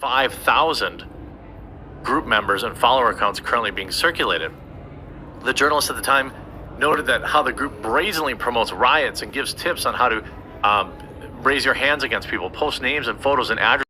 5,000 group members and follower accounts currently being circulated. The journalist at the time noted that how the group brazenly promotes riots and gives tips on how to raise your hands against people, post names and photos and addresses.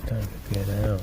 Time to get out.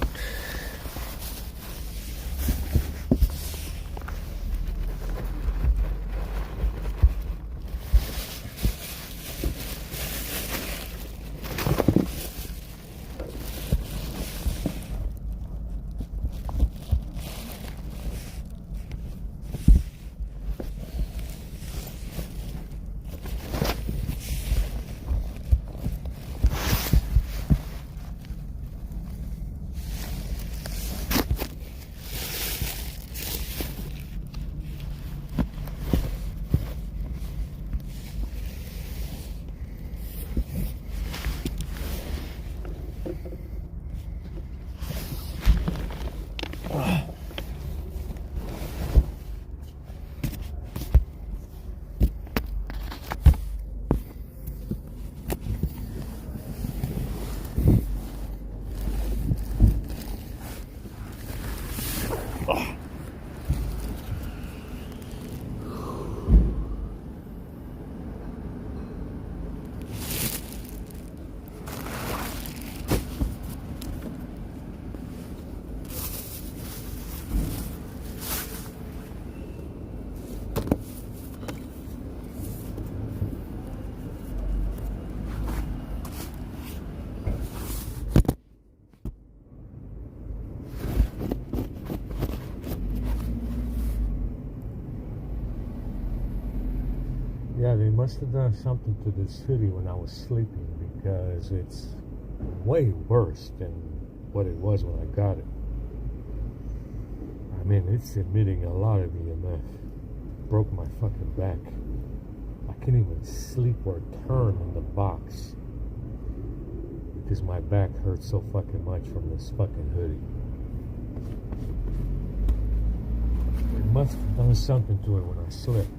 Yeah, they must have done something to the city when I was sleeping, because it's way worse than what it was when I got it. I mean, it's emitting a lot of EMF. Broke my fucking back. I can't even sleep or turn in the box because my back hurts so fucking much from this fucking hoodie. It must have done something to it when I slipped.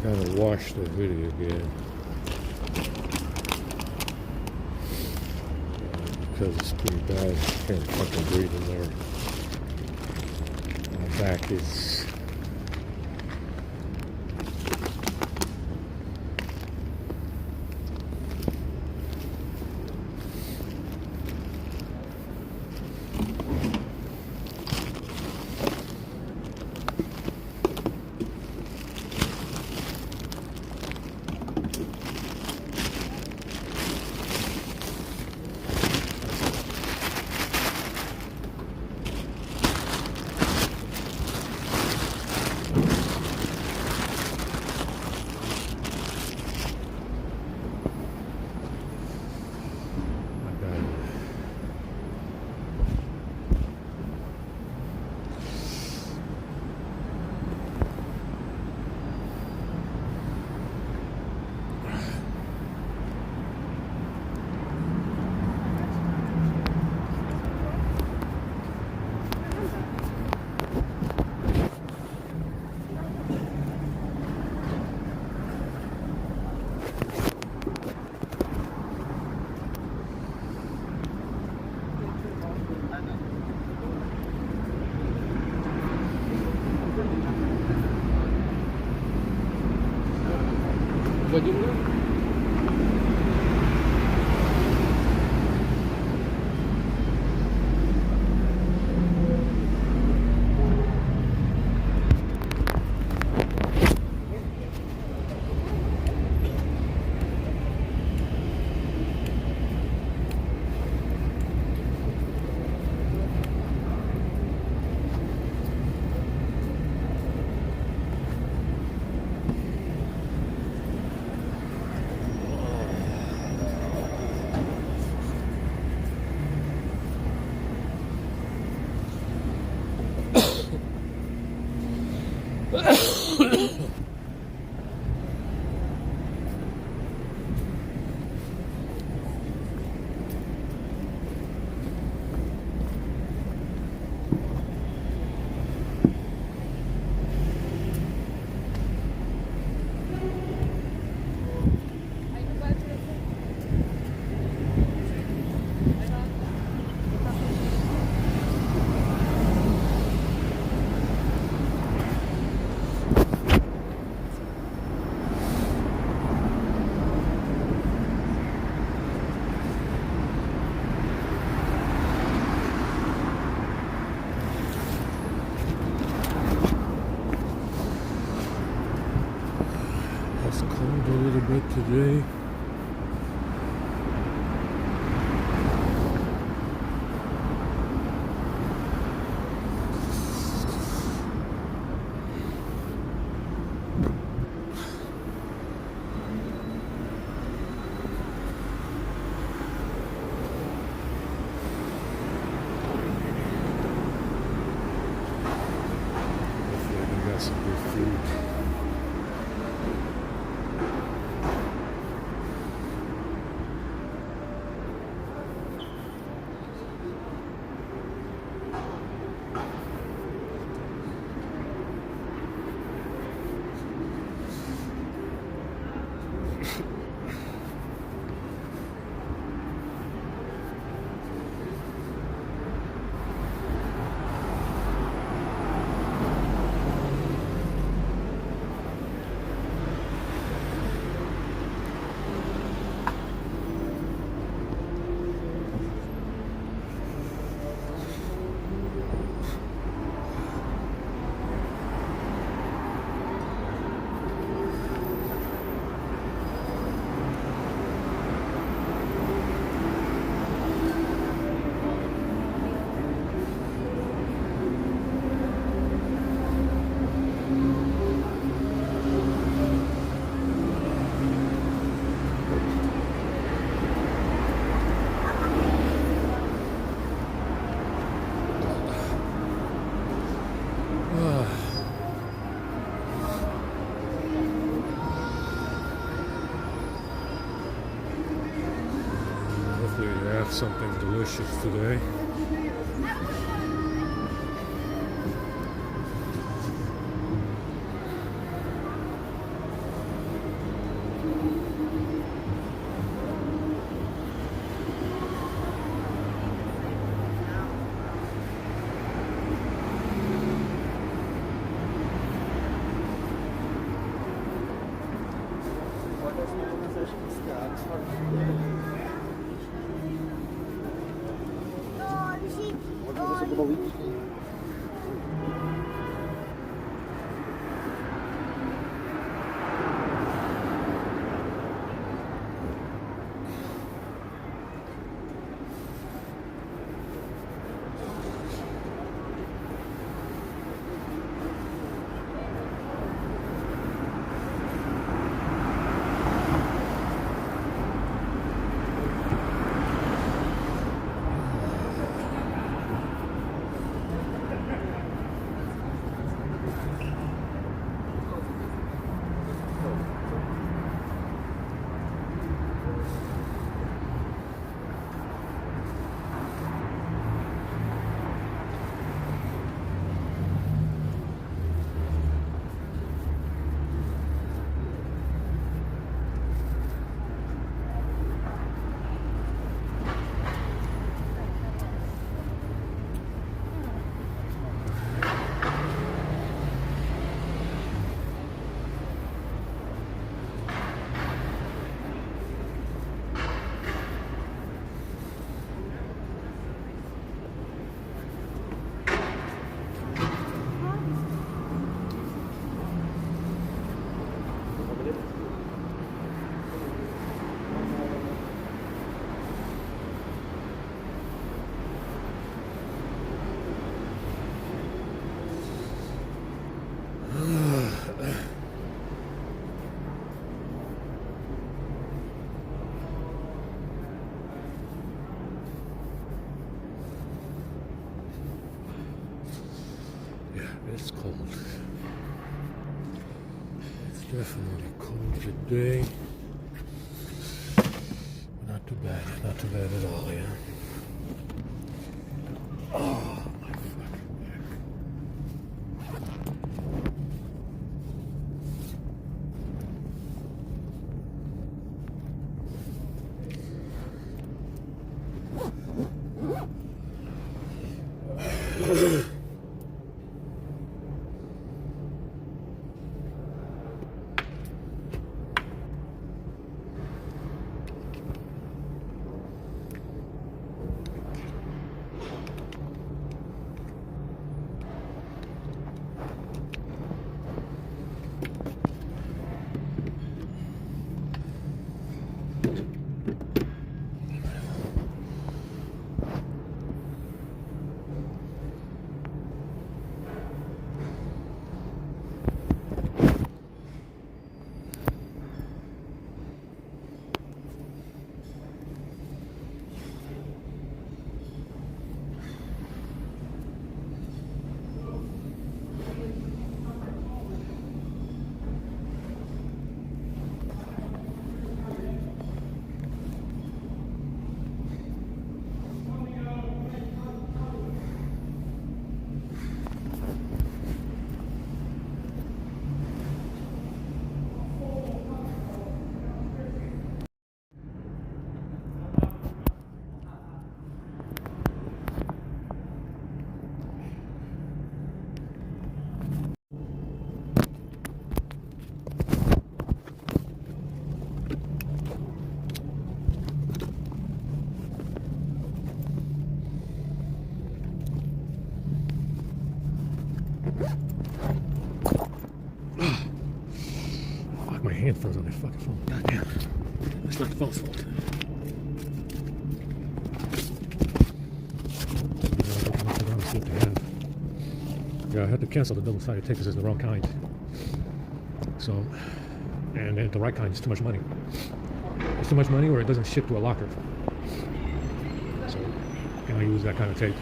gotta wash the hoodie again. Because it's pretty bad. I can't fucking breathe in there. My back is... It's cold a little bit today. Hopefully we got some good food. Hopefully they have something delicious today. It's cold. It's definitely cold today. Not too bad. Not too bad at all, yeah. Oh, my fucking back. Fuck, my hand froze on that fucking phone. Goddamn. That's not the phone's fault. Yeah, I had to cancel the double-sided tape because it's the wrong kind. So, and the right kind is too much money. It's too much money or it doesn't ship to a locker. So, can I use that kind of tape?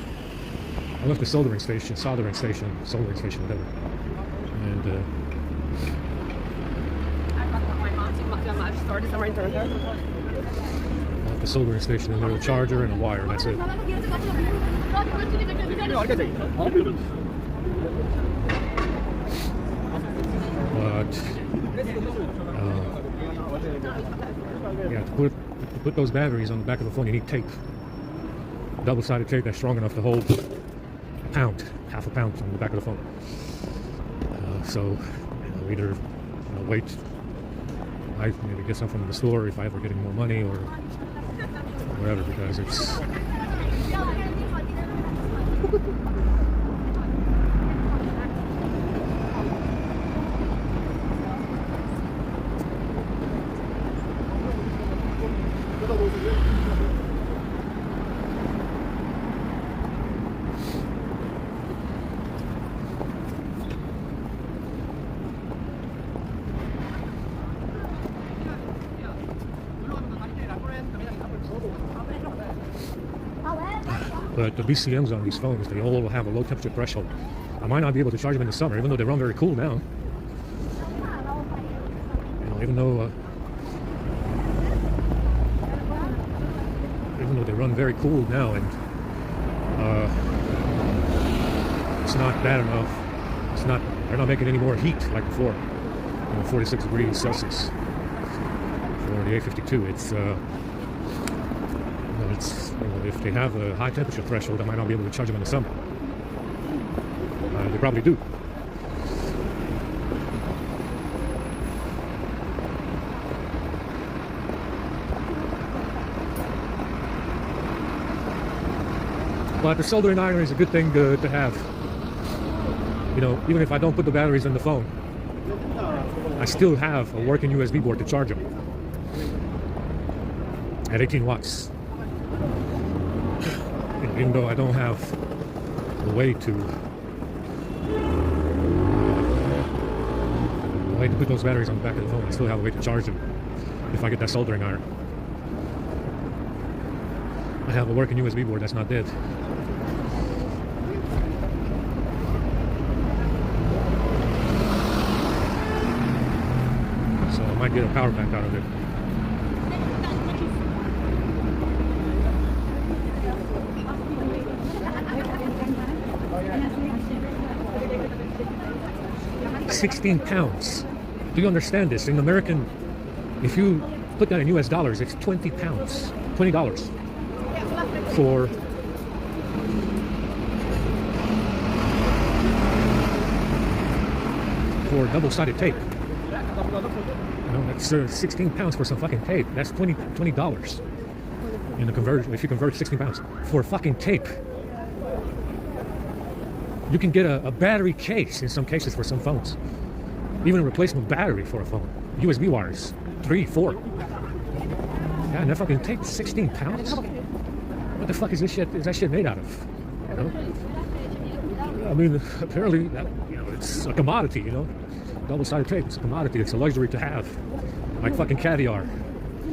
I left the soldering station, whatever. And, I left the soldering station and there's a charger and a wire, and that's it. But, yeah, to put those batteries on the back of the phone, you need tape. Double-sided tape that's strong enough to hold a pound, half a pound on the back of the phone. So, either wait I maybe get some from the store if I ever get any more money or whatever, because it's... But the BCMs on these phones, they all have a low temperature threshold. I might not be able to charge them in the summer, even though they run very cool now. You know, even though they run very cool now, and it's not bad enough. It's not. They're not making any more heat like before. 46 degrees Celsius for the A52. It's if they have a high temperature threshold, I might not be able to charge them in the summer. They probably do. But the soldering iron is a good thing to have. You know, even if I don't put the batteries in the phone, I still have a working USB board to charge them at 18 watts. Even though I don't have a way to put those batteries on the back of the phone, I still have a way to charge them if I get that soldering iron. I have a working USB board that's not dead. So I might get a power bank out of it. £16. Do you understand this? In American, if you put that in US dollars, it's 20 pounds, $20 for double-sided tape. You know, that's 16 pounds for some fucking tape. That's $20 in the conversion. If you convert 16 pounds for fucking tape. You can get a battery case in some cases for some phones. Even a replacement battery for a phone. USB wires, 3, 4. Yeah, and that fucking tape, 16 pounds? What the fuck is this shit? Is that shit made out of? You know? I mean, apparently, that, you know, it's a commodity. You know, double-sided tape. It's a commodity. It's a luxury to have, like fucking caviar.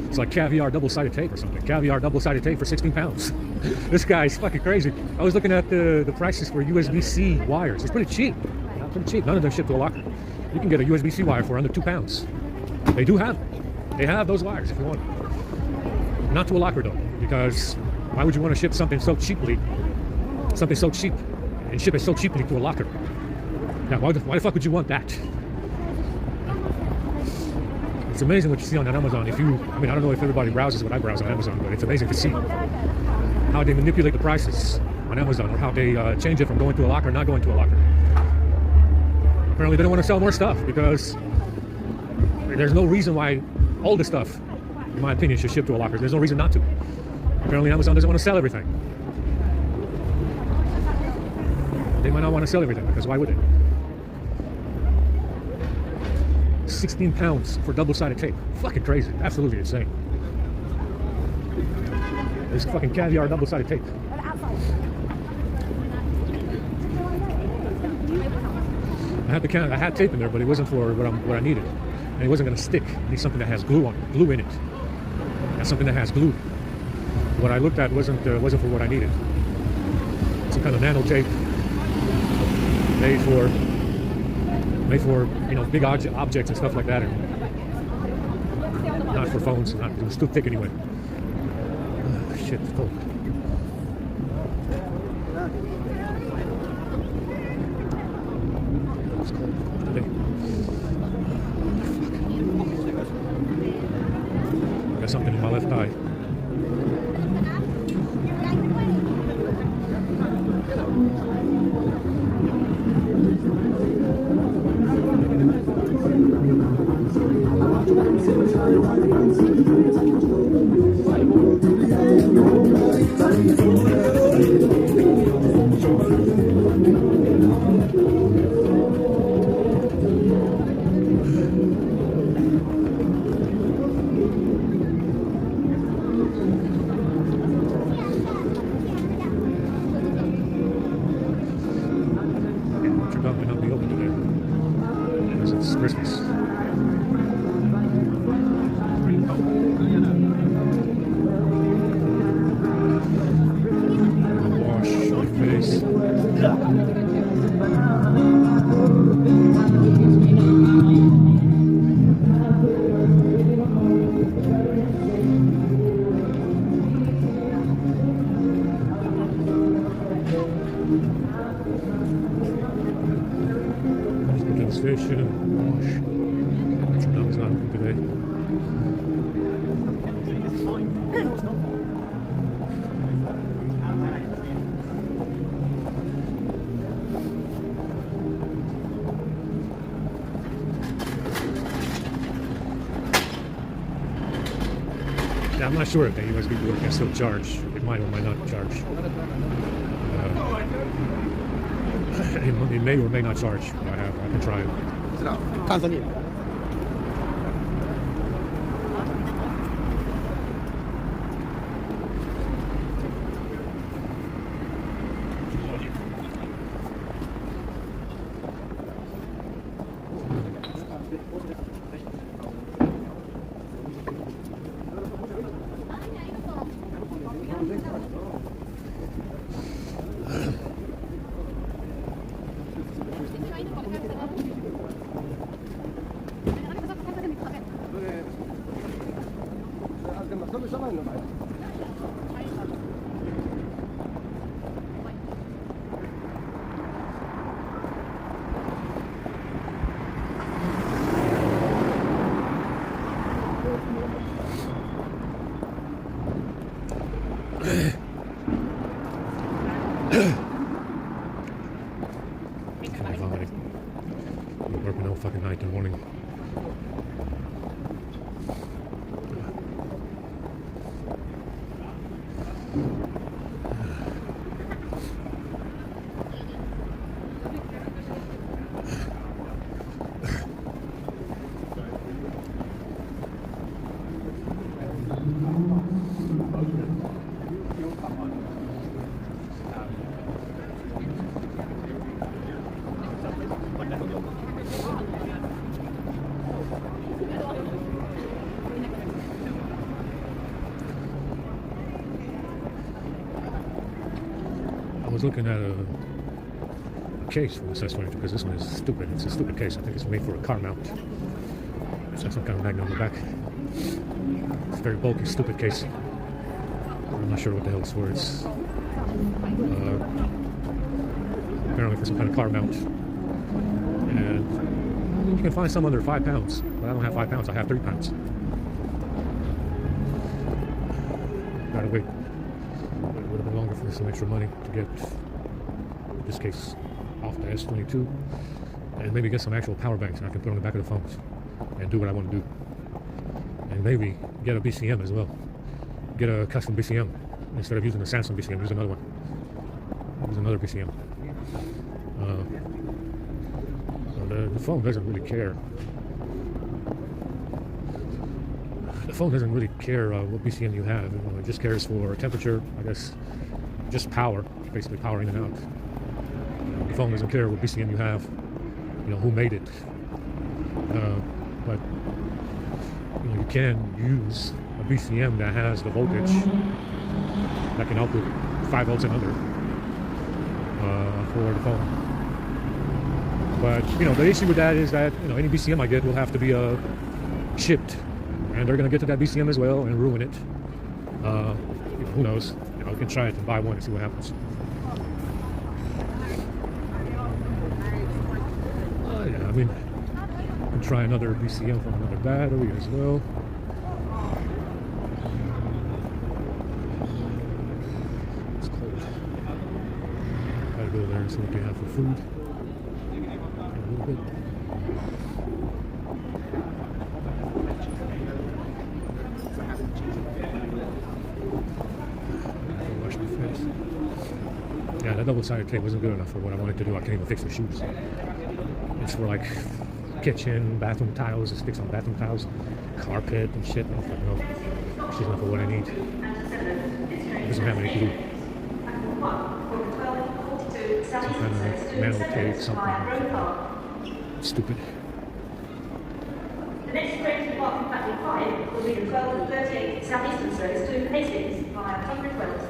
It's like caviar double-sided tape or something. Caviar double-sided tape for 16 pounds. This guy's fucking crazy. I was looking at the prices for USB-C wires. It's pretty cheap. Pretty cheap. None of them ship to a locker. You can get a USB-C wire for under 2 pounds. They do have them. They have those wires if you want. Not to a locker though, because why would you want to ship something so cheaply, and ship it so cheaply to a locker? Now, why the fuck would you want that? It's amazing what you see on Amazon. I mean, I don't know if everybody browses what I browse on Amazon, but it's amazing to see how they manipulate the prices on Amazon, or how they change it from going to a locker or not going to a locker. Apparently, they don't want to sell more stuff because there's no reason why all this stuff, in my opinion, should ship to a locker. There's no reason not to. Apparently, Amazon doesn't want to sell everything. They might not want to sell everything because why would they? 16 pounds for double-sided tape. Fucking crazy. Absolutely insane. This fucking caviar double-sided tape. I had tape in there, but it wasn't for what I needed. And it wasn't going to stick. I need something that has glue on it, glue in it. That's something that has glue. What I looked at wasn't for what I needed. Some kind of nano tape made for you know, big objects and stuff like that, and not for phones. It was too thick anyway. Shit, it's cold. It's cold today. Got something in my left eye. Notre Dame may not be open today because it's Christmas. Wash your face. Station, wash. Notre Dame is not open today. Yeah, I'm not sure if the USB board can still charge. It might or might not charge. It may or may not charge. I can try it. 知道，看着你。I'm working all fucking night and morning. I was looking at a case for this S22 because this one is stupid. It's a stupid case. I think it's made for a car mount. It's got some kind of magnet on the back. It's a very bulky, stupid case. I'm not sure what the hell it's for. It's apparently for some kind of car mount. And you can find some under 5 pounds, but I don't have 5 pounds. I have 3 pounds. Gotta wait. It would have been longer for some extra money to get this case off the S22 and maybe get some actual power banks I can put on the back of the phones and do what I want to do. And maybe get a BCM as well. Get a custom BCM instead of using the Samsung BCM. Use another one. Use another BCM. The phone doesn't really care. The phone doesn't really care what BCM you have. It just cares for temperature, I guess, just power, basically power in and out. The phone doesn't care what BCM you have, who made it. But you can use a BCM that has the voltage that can output 5 volts and under for the phone. But the issue with that is that any BCM I get will have to be shipped, and they're going to get to that BCM as well and ruin it. Who knows? You can try it and buy one and see what happens. Yeah, I mean, you can try another BCM from another battery as well. It's cold. Gotta go there and see what they have for food. A little bit. that double-sided tape wasn't good enough for what I wanted to do. I can't even fix the shoes. It's for like kitchen, bathroom tiles. It sticks on bathroom tiles, carpet and shit. I don't know. It's just not for what I need. It doesn't have any glue. Some kind of metal tape, something stupid. The next train to depart from platform 5 will be the 12:38 Southeastern service to Hastings via Tunbridge Wells.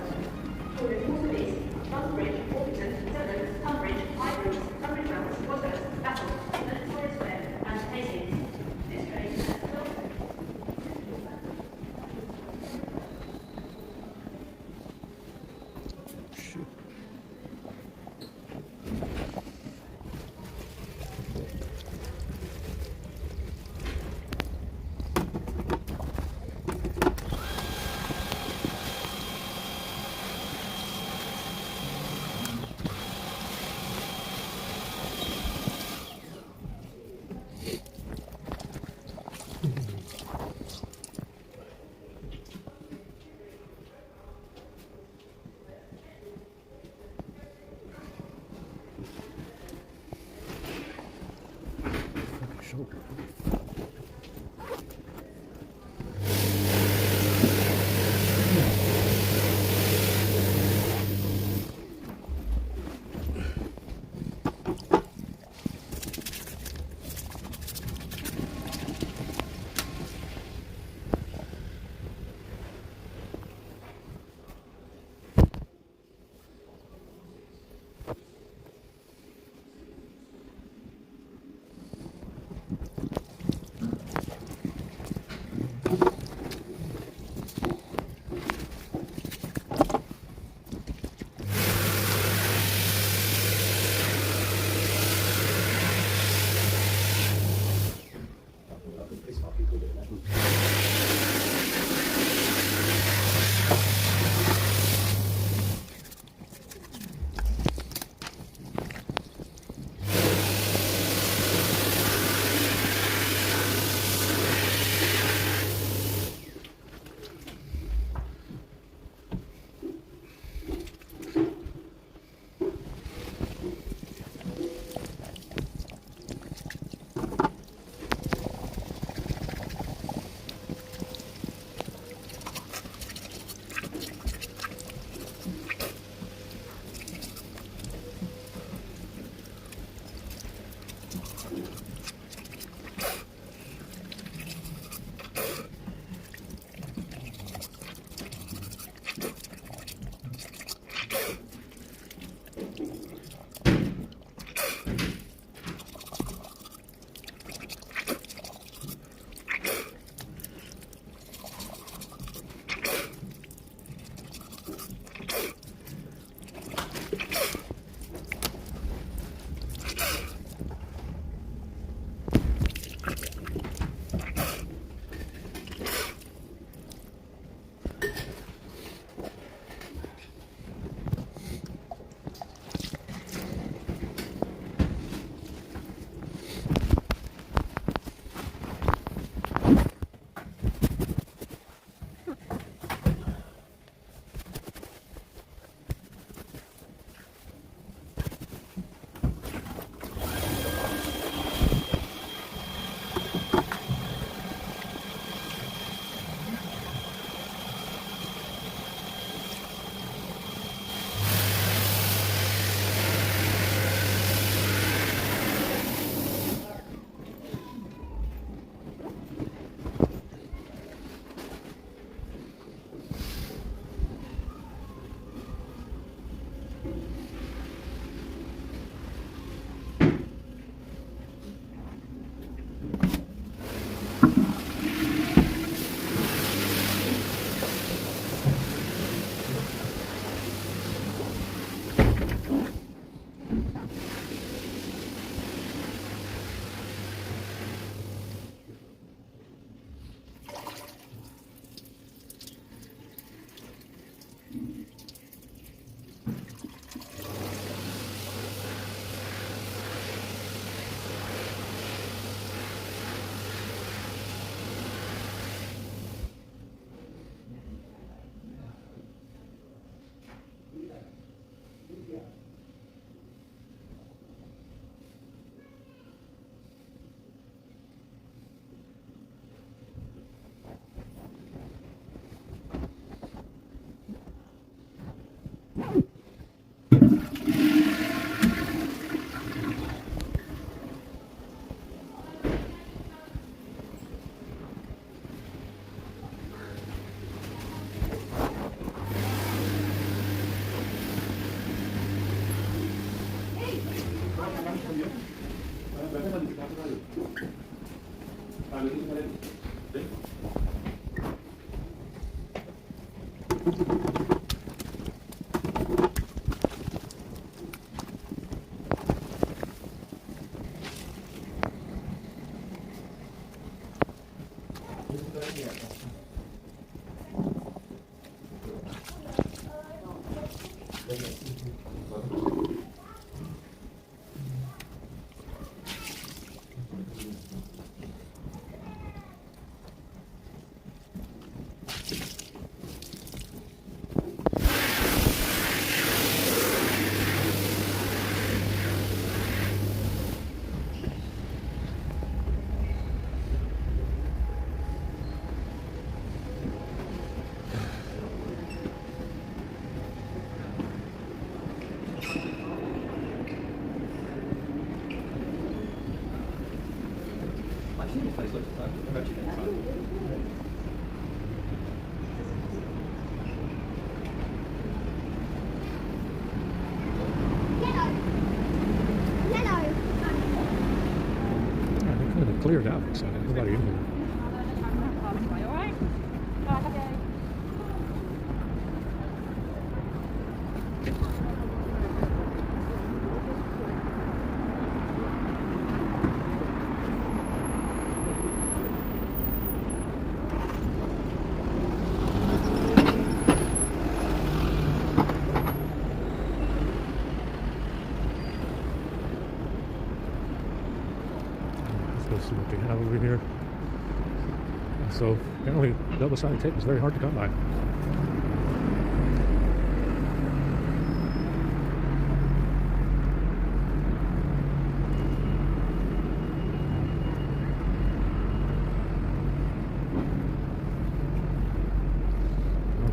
Children north of east, Tunbridge, Orpington, Severn, Tunbridge, Highbridge, Tunbridge Wells, Wadsworth, Battle, Victoria Square, and Hastings. This train at 12. Shoulder. Cleared out, so nobody in here. Let's see what they have over here. So apparently double-sided tape is very hard to come by.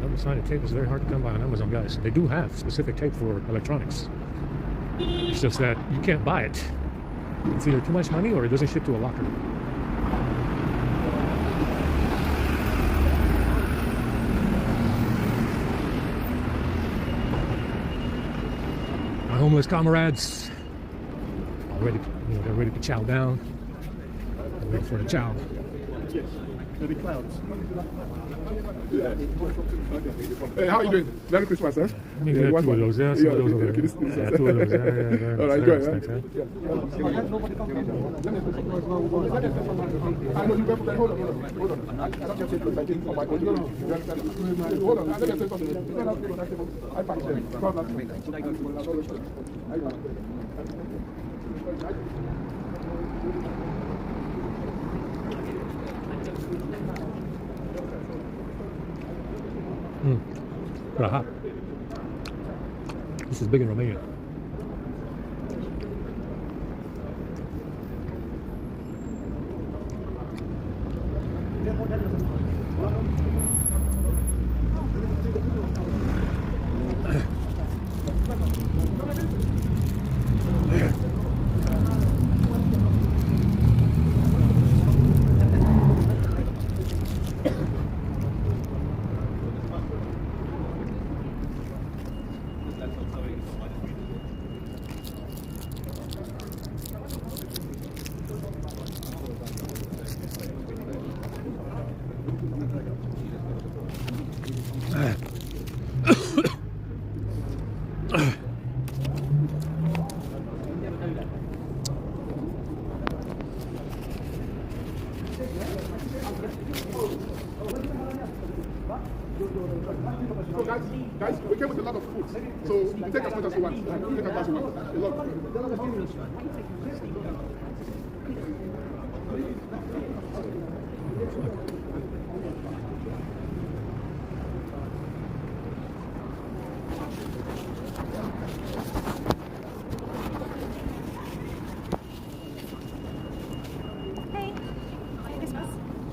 Double-sided tape is very hard to come by on Amazon, guys. They do have specific tape for electronics. It's just that you can't buy it. It's either too much money or it doesn't ship to a locker. My homeless comrades are ready, they're ready to chow down. They're ready for the chow. Yes. There'll be clouds. Hey, how are you doing? Merry Christmas, sir. Let me get two of those, yeah, some of those over there. Yeah, two of those, yeah. All right, Very good. nice, thanks, I know you better hold on. I don't get it. I didn't for my body. Hold on. Let me say something. I packed Raha. This is big in Romania. So guys, we came with a lot of food. So you take as much as you want. Take as much as you want. A lot.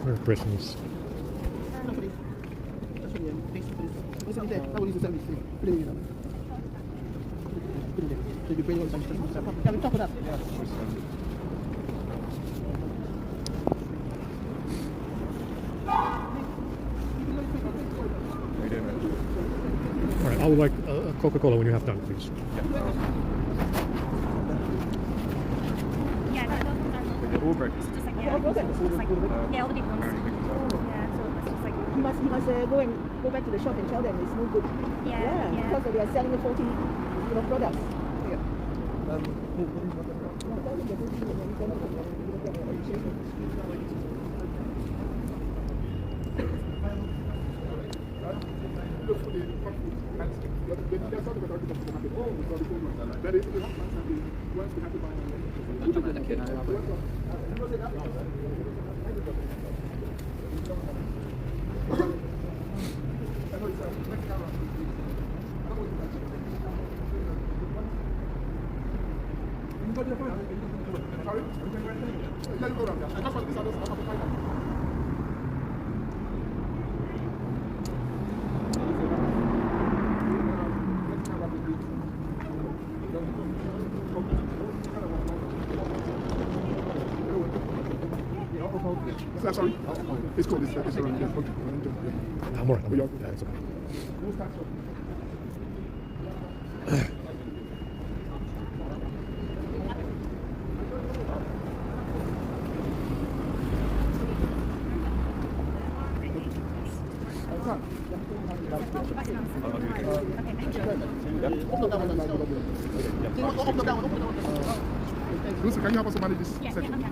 Merry Christmas. All right, I would like a Coca-Cola when you have done, please. Uber. It's just like, yeah, I think so. It's just like, yeah, all the big ones. Yeah, so it's just like, He must go back to the shop and tell them it's no good. yeah. Because they are selling the faulty, products. Sorry, it's cool. It's around here. I'm alright. Yeah, it's okay. Lucy, can you help us manage this Yeah, section? okay.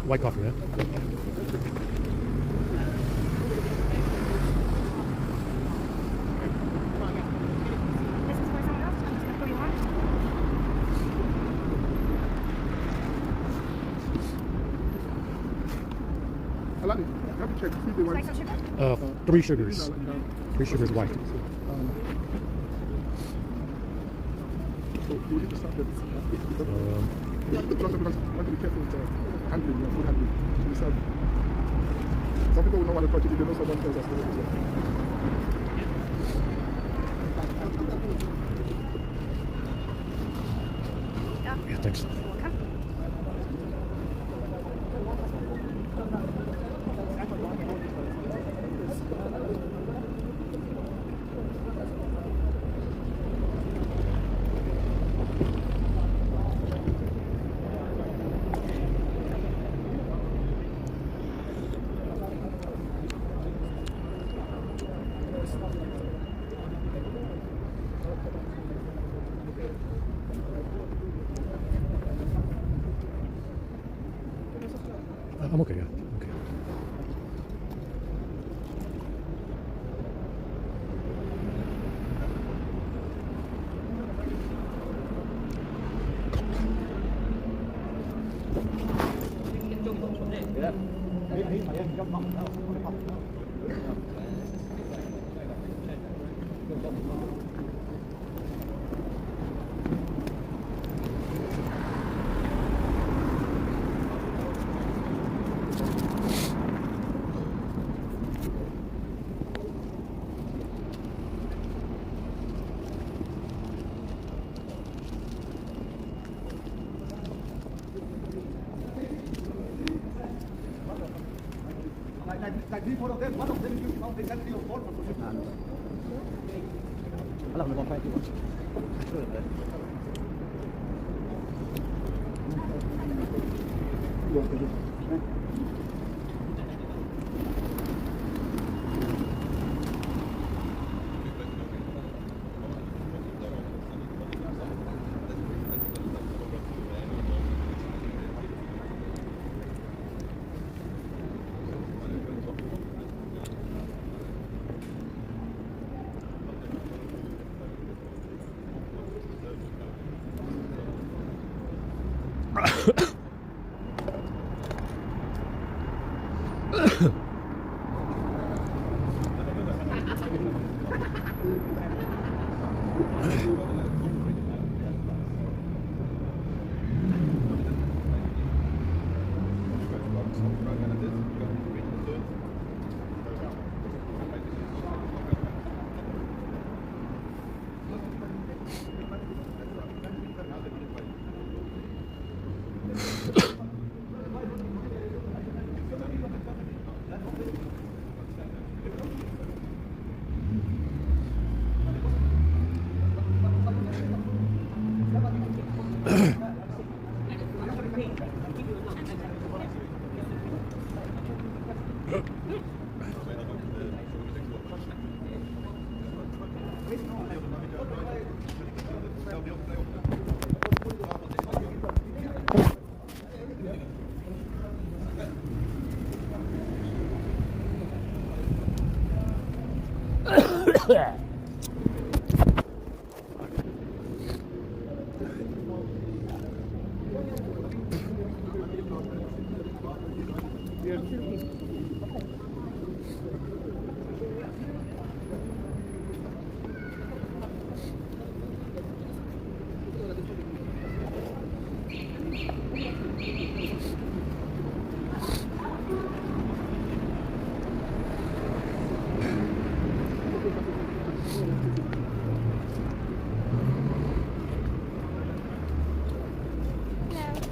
White coffee, man. This is for someone else? Who you want? Alani, you have to check. See if they Would you like want. some sugar? 3 sugars. 3 sugars white. So you need to start them. You have to be careful with handling, food handling. You serve. Some people will not want to touch it if they know someone else has done it as well. Yeah, thanks. You're welcome. I'm okay, yeah. Okay. Like these four of them, one of them is found exactly on board for position. Alam mo kung paano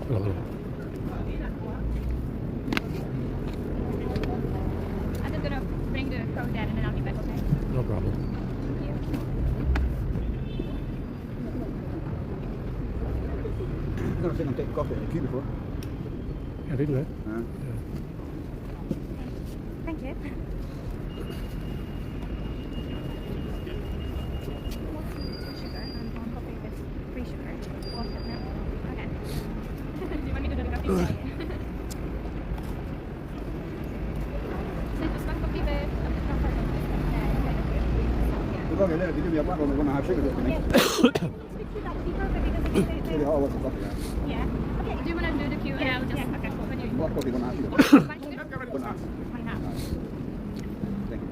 Hello. I'm just gonna bring the code down and then I'll be back, okay? No problem. Thank you. I've never seen them take coffee in a queue before. Yeah, they do that. Thank you. Sugar and one coffee with free sugar. One cup now. Okay. Do you want me to do the coffee? So just one coffee with We're going to let it give me a black one. We're going to have sugar with me. that would be perfect because it's Really hot lots of coffee. yeah. Okay, do you want to do the queue? Yeah, I'll just okay, cool. When you Black coffee, going to have sugar. one sugar? Going to have. One and a half. Thank you.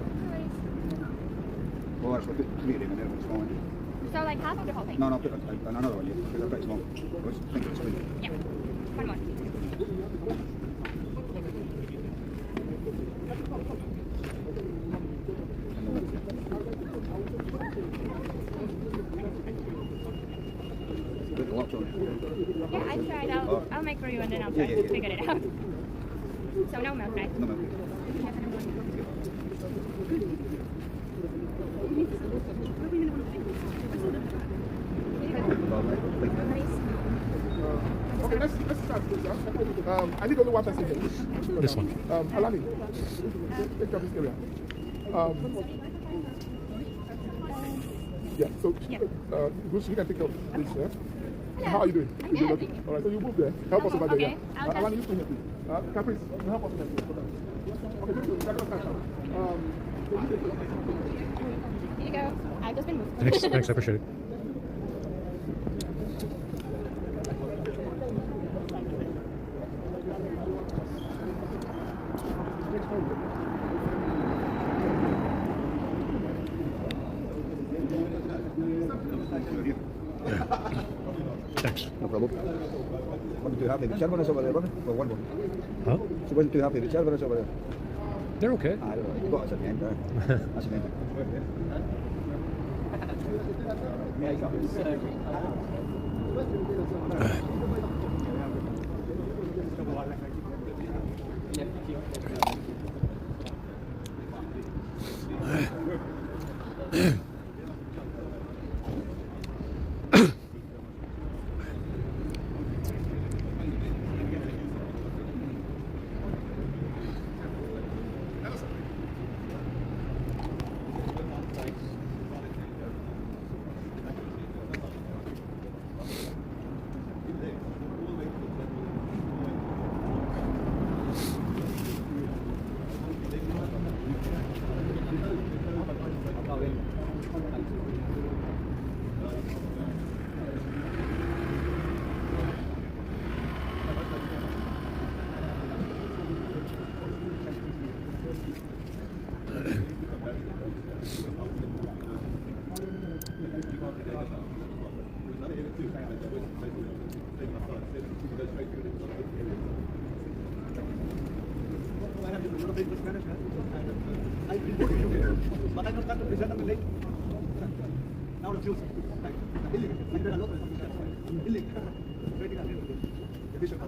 No worries. Well, that's what the meeting and everyone's going. So like half of the whole thing? No, put another one. Because I'm very small. Thank you. Sorry. Yeah. One more. Put the lock on. Yeah, I tried. I'll make for you and then I'll try Yeah, to yeah. figure it out. So no milk, right? No milk. Okay, let's start, please. I need only one person here. This one. Alani, take up this area. Yeah, so Bruce, you can take up this, yeah? How are you doing? I'm You good. okay? All right, so you move there. Help us over there. Okay, Yeah. I'll just- Alani, you stay here, please. Caprice, you help us over there. Okay, good. Here Here you go. I've just been moved. Thanks, I appreciate it. Thanks. No problem. Wasn't too happy. The chairman is over there, wasn't it? Well, one more. Huh? She wasn't too happy. The chairman is over there. They're okay. I don't know. You got us at the end, right? That's the end. But I don't have to present them late. Now refuse. Illegal. There are a lot of illegal. The bishop.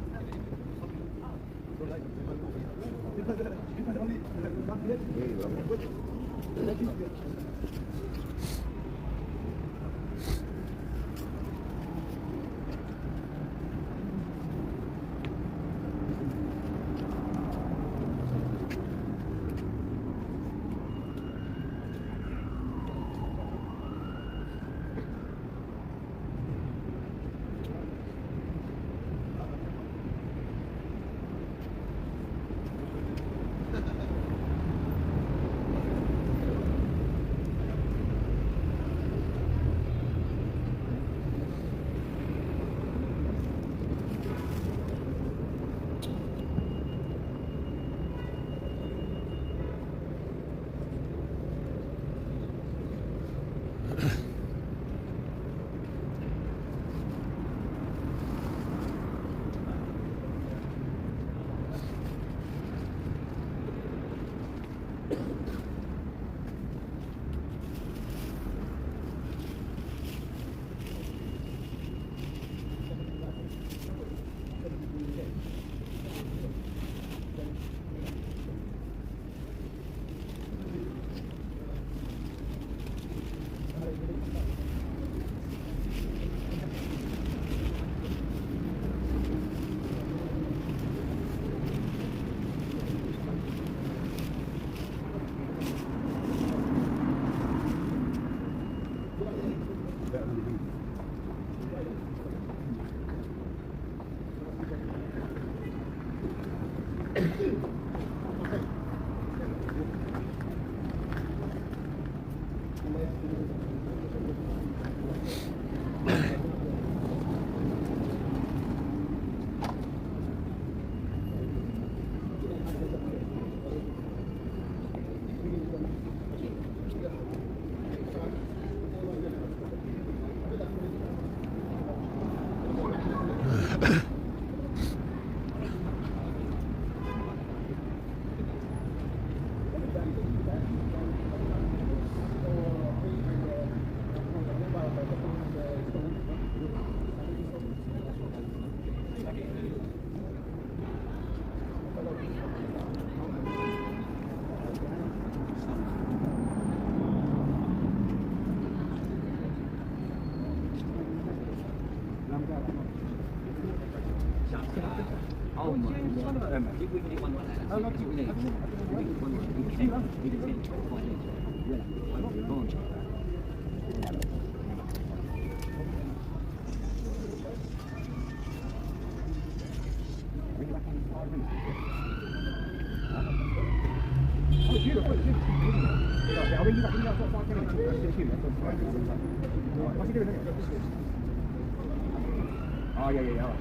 Oh, yeah, yeah, yeah.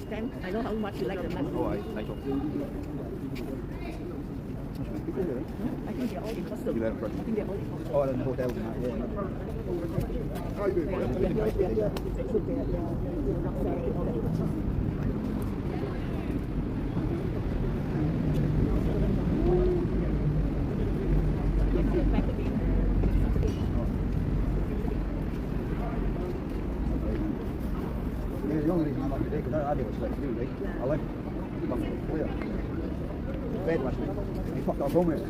Stan, I know how much you like the nut. Oh, I don't. I think they're all in costume. You let 'em first. I think they're all in costume. Oh, in the hotel tonight, yeah. How you doing? They're not fair and all that. Yeah, the only reason I like today, because I did what like you, right? I like clear. Bed last night. He fucked off home with it.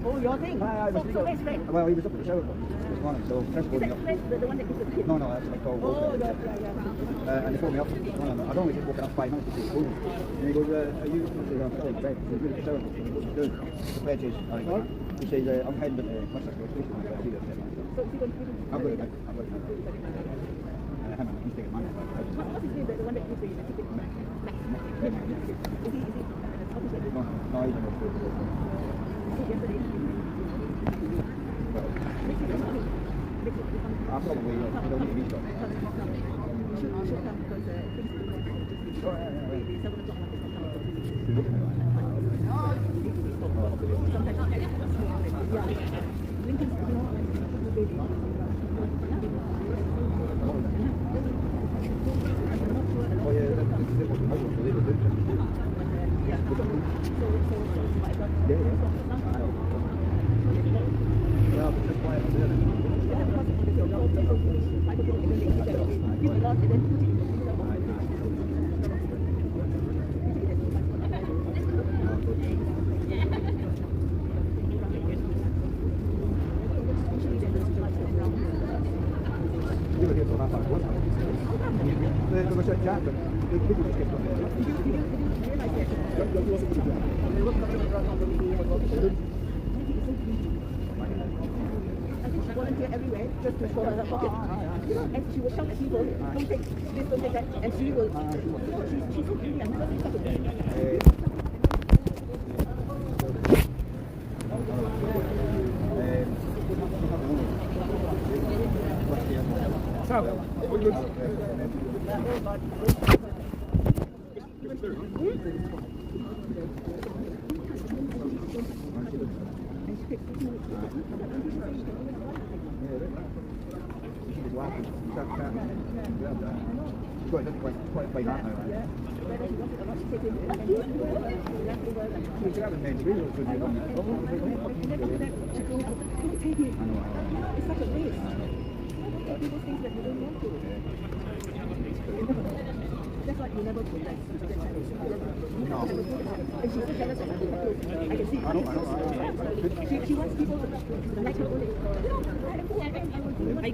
Oh, your thing? I was So that's Fred. Well, he was up at the shower this morning, so Chris Is pulled me that up. Fred, the one that gives the kid? No, that's my call. Oh, yeah. And he pulled me up. I'd only just woken up 5 minutes to see the phone. And he goes, are you I'm still in bed. He goes, the shower. He goes, doing. The pledge is, he says, I'm heading to Westchester Station. I'll see you at 7. So is he going to give him? I've got it. I've got it. He's taking money. What's his name? The one that gives the ticket? Max. Is he No, he's in the yesterday? Probably, you don't need to volunteer everywhere just to show her pocket. And she will shout at people, don't take this, don't take that, and she will. She's so pretty. I've never seen such a thing. It's like a race. People think that you don't want to. That's why you never progress. And she's so jealous of her. I can see. She wants people to like her only. I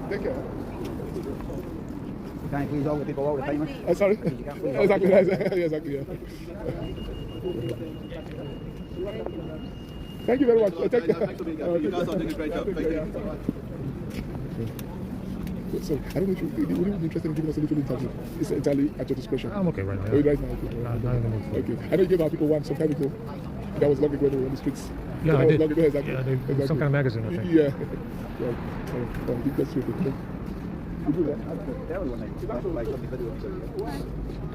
Take care. You can't please all the people all the time. Sorry? Exactly, exactly, yeah. Thank you very much. Take care. Thanks for being here. You guys are doing a great job. Thank you. So, I don't know if you would you be interested in giving us a little interview. It's entirely at your discretion. I'm okay right now. Oh, right now, okay. Okay. I know you gave our people one some time ago. That was long ago when they were on the streets. Yeah, I did. Ago, exactly. Yeah, exactly. some kind of magazine, I think. Yeah. Right. I think that's true.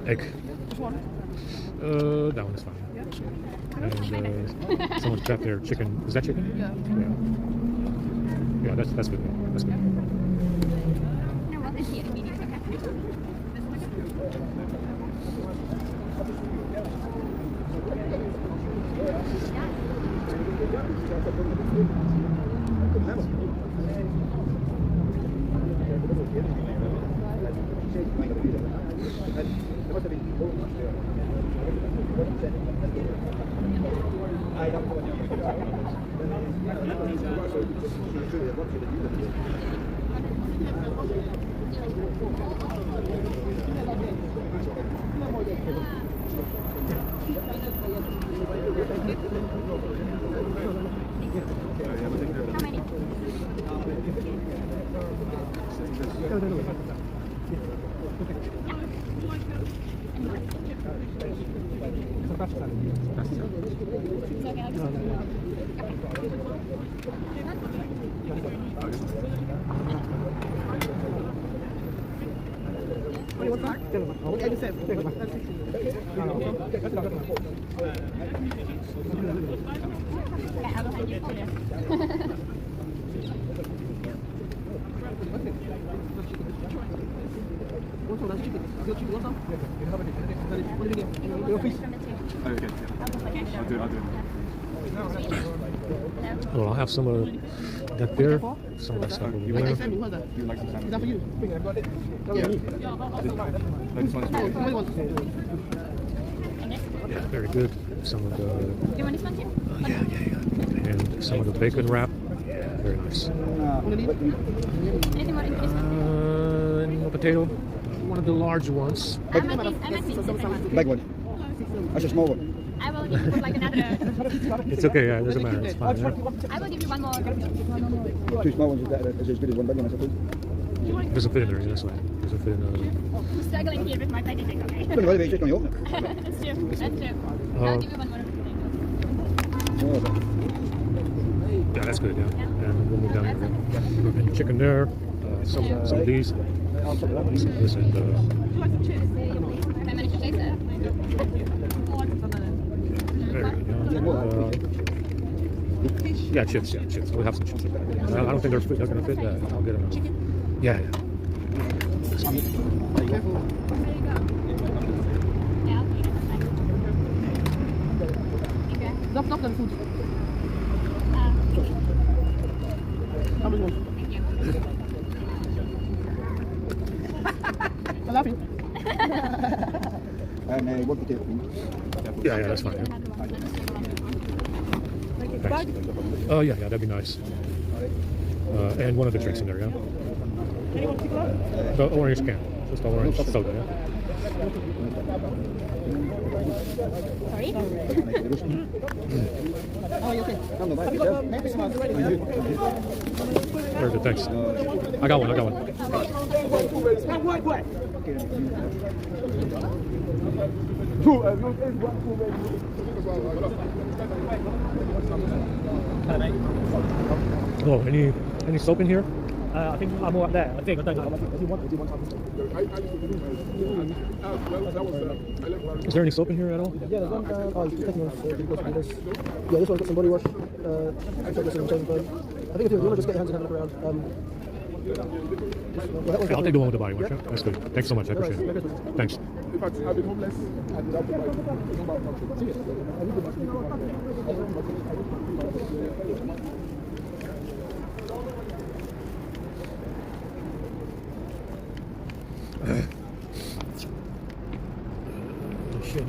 Egg. That one is fine. And someone's got their chicken. Is that chicken? Yeah. Yeah, that's good. That's good. No, well, this here, medium, okay. Well, I'll have some of that there, some of that stuff over there. You like some sandwich? Is that for you? Yeah, very good. Some of the... Do you want this one too? yeah. And some of the bacon wrap. Yeah, very nice. Anything more in this one? potato. One of the large ones. I'm a second one. Big one. That's a small one. I will give you like another. It's okay, yeah, it doesn't matter. It's fine. Yeah. I will give you one more. Two small ones is as good as one big one, I suppose. It doesn't fit in there, that's why. It doesn't fit in there. I'm struggling here with my packaging, okay? By the way, it's just on your own. That's true. That's true. I'll give you one more. Yeah, that's good, yeah. And we'll move down here. And chicken there. Some of these. Some of this and Can I manage to taste it? there you go. Yeah, chips. We'll have some chips. I don't think they're going to fit that. I'll get them. Yeah. Yeah, I'll eat it. Okay. Not the food. How many ones? Thank you. I'm laughing. And one potato, please. Yeah, that's fine. Yeah. Thanks. Oh, yeah, that'd be nice. And one of the drinks in there, yeah? The orange can. Just the orange soda, yeah? Sorry? Oh, you okay? I'm not bad, Very good, thanks. I got one. Oh, any soap in here? I think I'm all up there. I think I don't know. Is there any soap in here at all? Yeah, there's one. Oh, you're taking one. Yeah, this one's got some body wash. Some shaving foam. I think if you want to just get your hands and have a look around. Yeah, I'll take the one with the body wash. Yeah? That's good. Thanks so much. I appreciate it. Thanks. In fact, I've been homeless and without the bike. Shit.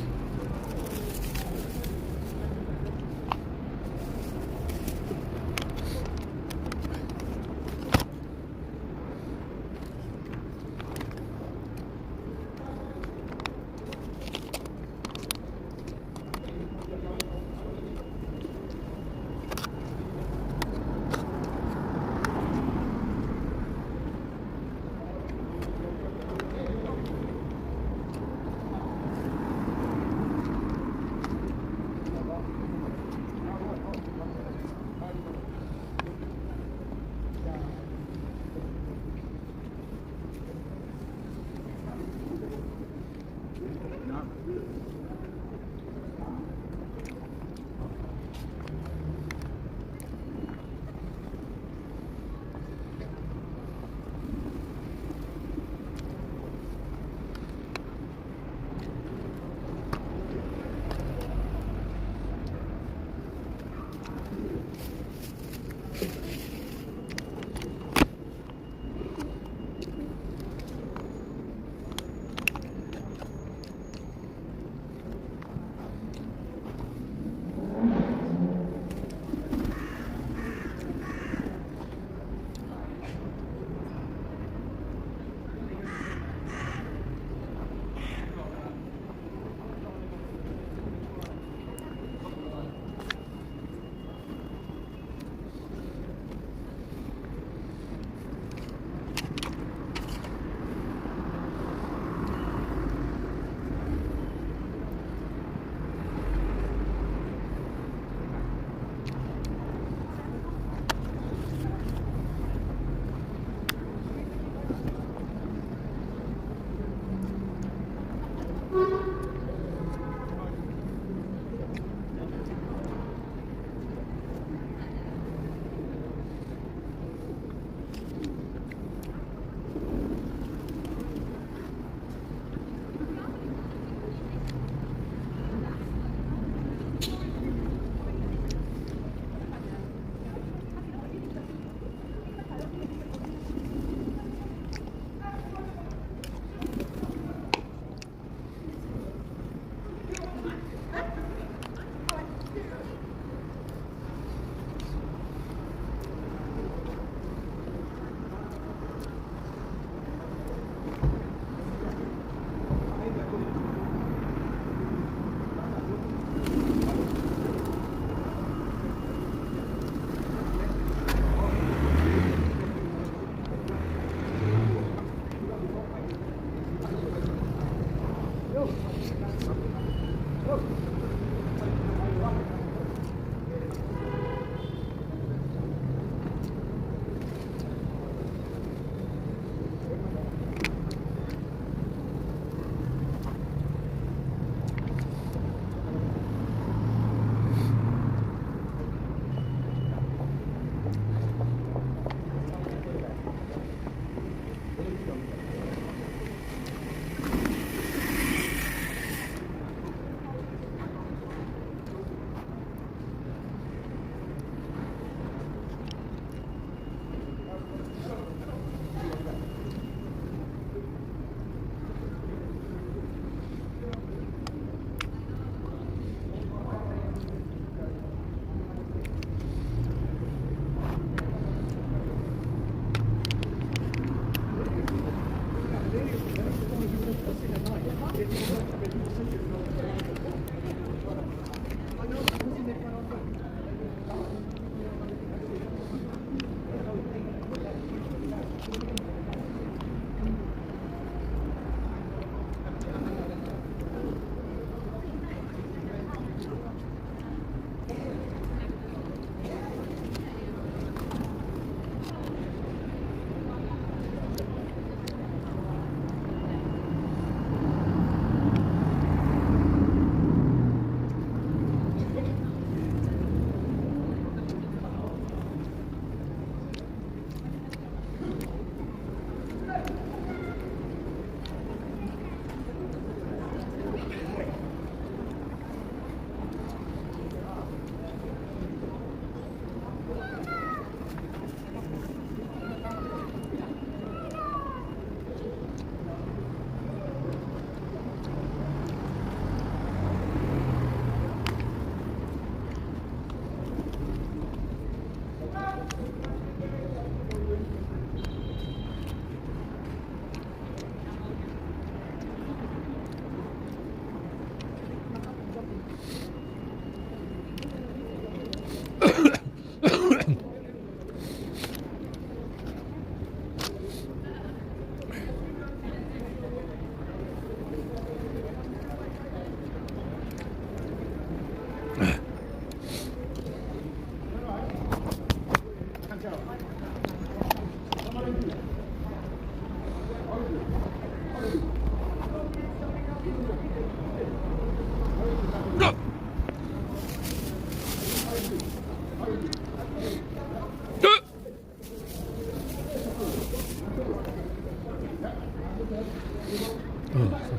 It's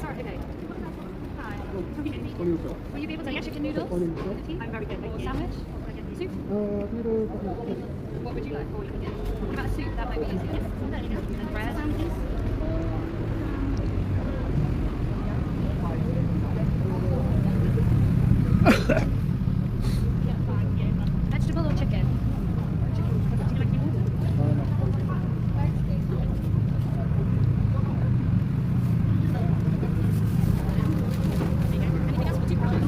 alright, okay. Hi. Will you be able to get chicken noodles? I'm very good, thank you. Sandwich? Or can I get soup? What would you like? Or you can get what about a soup? That might be easier. And bread? Vegetable or chicken? Chicken. Do you like noodles? Anything else for toothbrushes?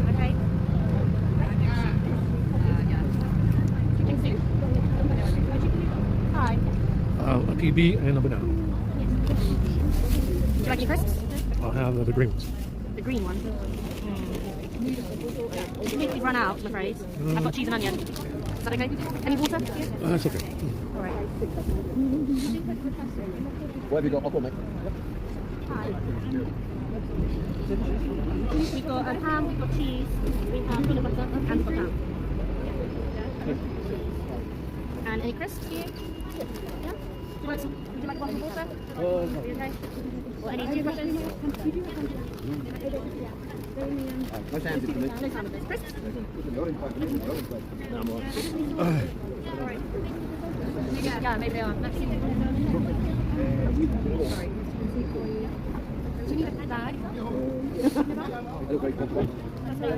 Okay. Chicken soup. Hi. A PB and a banana. Would you like any crisps? I'll have the green ones. The green one. We've run out, I'm afraid. I've got cheese and onion. Is that okay? Any water? That's okay. All right. What have you got? I'll go, mate. Hi. We've got ham, we've got cheese, we have peanut butter, and we've got ham. And any crisps for you? Yeah? Would you like a bottle of water? Are you okay? Or any toothbrushes? No sandwich for me. No sandwiches. Crisps? Yeah, maybe they are. Let's see. Sorry. Do you need a bag?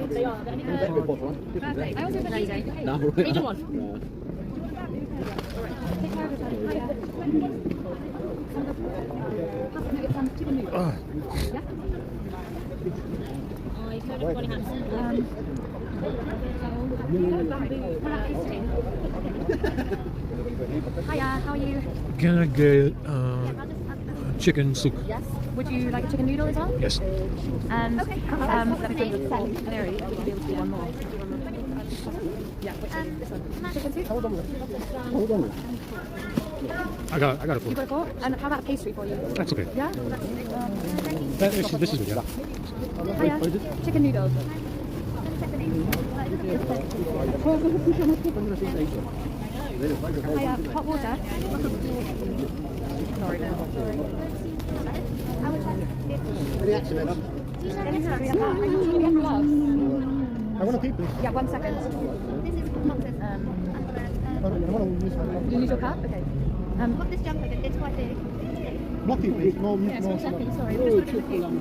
They are. Perfect. I also have a cheesecake. No, Major one. Hiya, how are you? Can I get chicken soup? Yes. Would you like a chicken noodle as well? Yes. And let me take Mary, would you be able to do one more? Yeah, this one. Chicken soup? Hold on. I got it for You you. got a fork? And how about a pastry for you? That's okay. Yeah? This is it, yeah. Hiya, chicken noodles. Hiya, hot water. Sorry, no. Any action, Emma? I want to keep this. Yeah, 1 second. You use your cup? Okay. Put this jumper, it's quite big. Block it, please. No, Yeah, it's 1 second, sorry. Oh, Just triple lamb.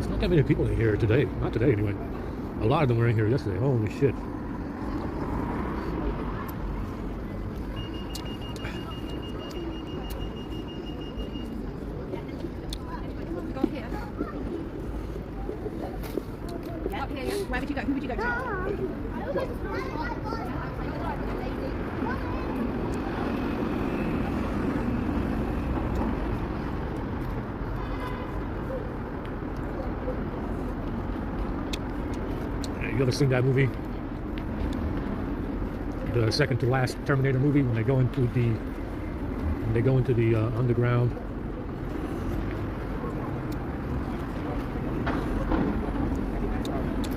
Not that many people in here today. Not today, anyway. A lot of them were in here yesterday. Holy shit. Go up here. Yeah, up here, yeah. Where would you go? Who would you go to? You ever seen that movie? The second to last Terminator movie, when they go into the underground.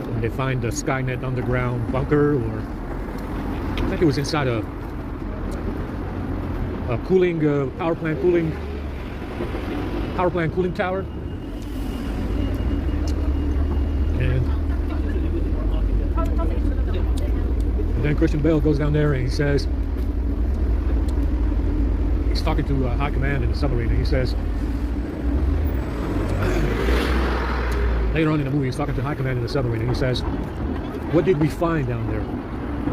When they find the Skynet underground bunker, or I think it was inside a cooling power plant cooling tower. And then Christian Bale goes down there and he says, he's talking to high command in the submarine, and he says, later on in the movie, he's talking to high command in the submarine, and he says, what did we find down there?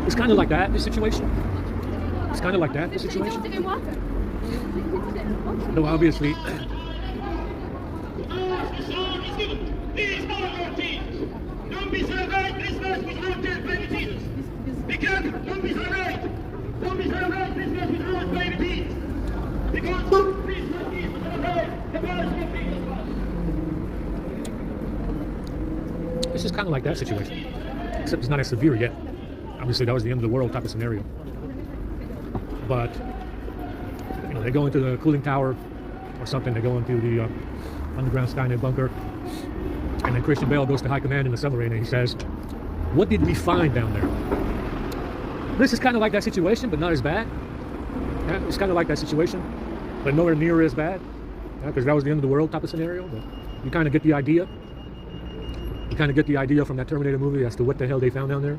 It's kind of like that, this situation. It's kind of like that, this situation. No, obviously. Please follow your teams. Don't be survived. This verse was wrote by the Jesus. Because don't be survived. Don't be survived. This verse was wrote by the Jesus. Because please don't be survived. The verse will be as well. This is kind of like that situation, except it's not as severe yet. Obviously, that was the end of the world type of scenario. But you know, they go into the cooling tower or something. They go into the underground Skynet bunker, and then Christian Bale goes to high command in the submarine, and he says, "What did we find down there?" This is kind of like that situation, but not as bad. Yeah, it's kind of like that situation, but nowhere near as bad, because that was the end of the world type of scenario. But you kind of get the idea. You kind of get the idea from that Terminator movie as to what the hell they found down there.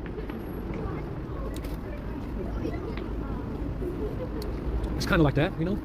It's kind of like that, you know?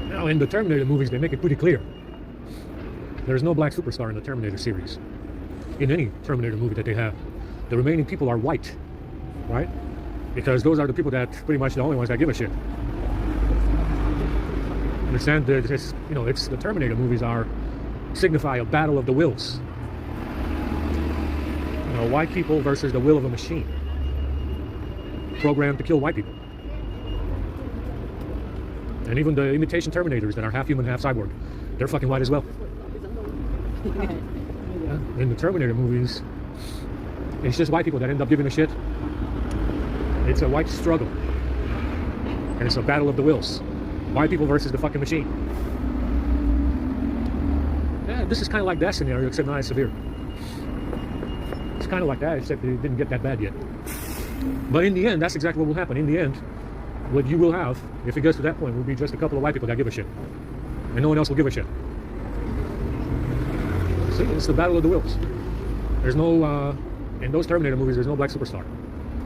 Now, in the Terminator movies, they make it pretty clear. There's no black superstar in the Terminator series. In any Terminator movie that they have, the remaining people are white, right? Because those are the people that pretty much the only ones that give a shit. Understand that it's, you know, it's the Terminator movies signify a battle of the wills. You know, white people versus the will of a machine, programmed to kill white people. And even the imitation Terminators that are half human, half cyborg, they're fucking white as well. In the Terminator movies, it's just white people that end up giving a shit. It's a white struggle. And it's a battle of the wills. White people versus the fucking machine. Yeah, this is kind of like that scenario, except not as severe. It's kind of like that, except it didn't get that bad yet. But in the end, that's exactly what will happen. In the end, what you will have, if it gets to that point, will be just a couple of white people that give a shit. And no one else will give a shit. See, it's the battle of the wills. There's no, in those Terminator movies, there's no black superstar.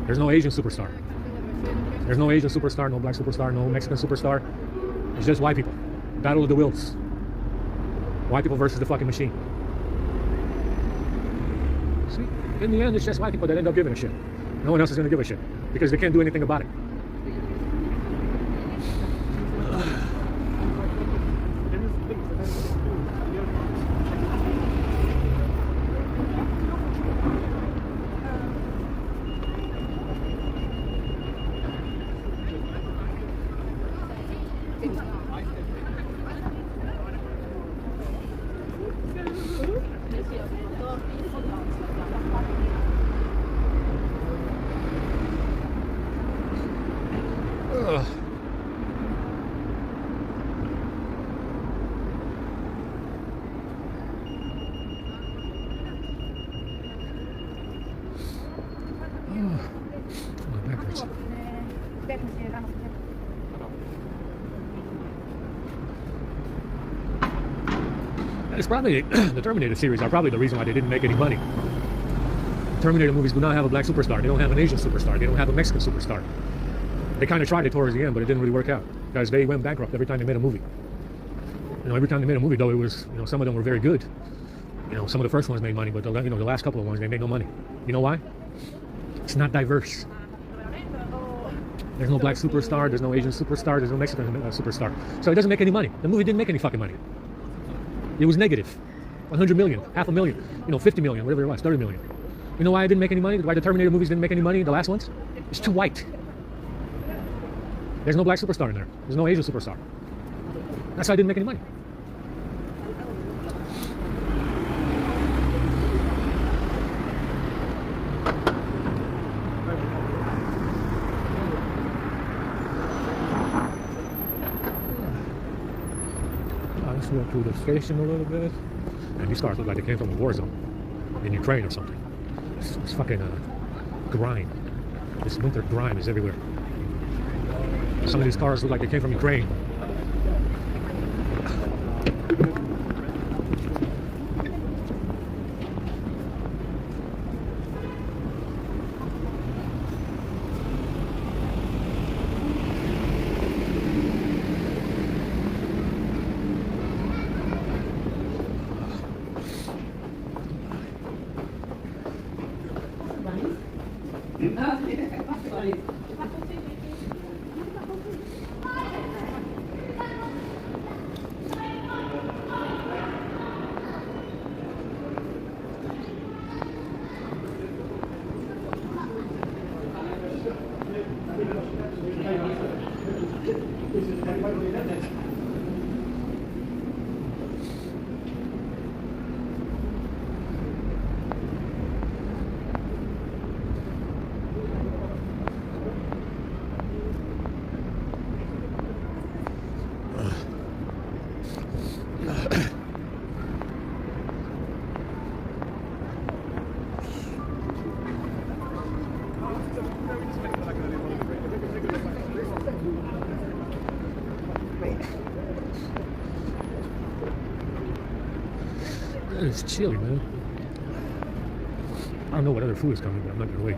There's no Asian superstar. There's no Asian superstar, no black superstar, no Mexican superstar. It's just white people. Battle of the wills. White people versus the fucking machine. See, in the end, it's just white people that end up giving a shit. No one else is going to give a shit because they can't do anything about it. My back hurts. It's probably the Terminator series are probably the reason why they didn't make any money. Terminator movies do not have a black superstar. They don't have an Asian superstar. They don't have a Mexican superstar. They kind of tried it towards the end, but it didn't really work out because they went bankrupt every time they made a movie. You know, every time they made a movie, though, it was, you know, some of them were very good. You know, some of the first ones made money, but the last couple of ones, they made no money. You know why? It's not diverse. There's no black superstar. There's no Asian superstar. There's no Mexican superstar. So it doesn't make any money. The movie didn't make any fucking money. It was negative. 100 million, half a million, 50 million, whatever it was, 30 million. You know why it didn't make any money? Why the Terminator movies didn't make any money, the last ones? It's too white. There's no black superstar in there. There's no Asian superstar. That's why it didn't make any money. Let's walk through the station a little bit. And these cars look like they came from a war zone in Ukraine or something. It's fucking grime. This winter grime is everywhere. Some of these cars look like they came from Ukraine. It's chilly, man. I don't know what other food is coming, but I'm not gonna wait.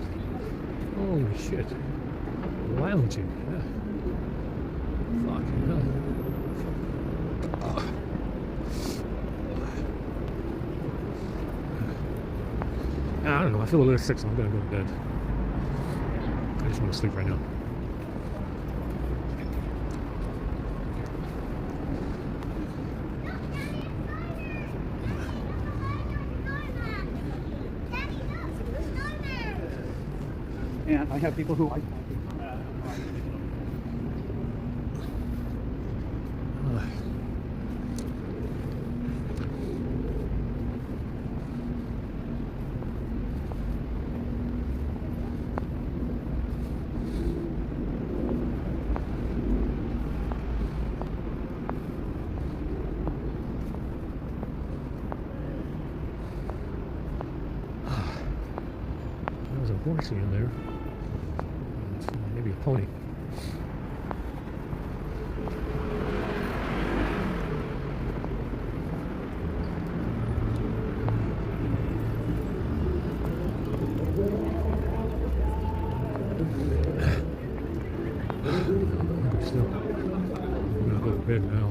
Holy shit. Lounging. Yeah. Fucking hell. I don't know. I feel a little sick, so I'm gonna go to bed. I just want to sleep right now. And I have people who There's a horsey in there. Maybe a pony. Still, I'm gonna go to bed now.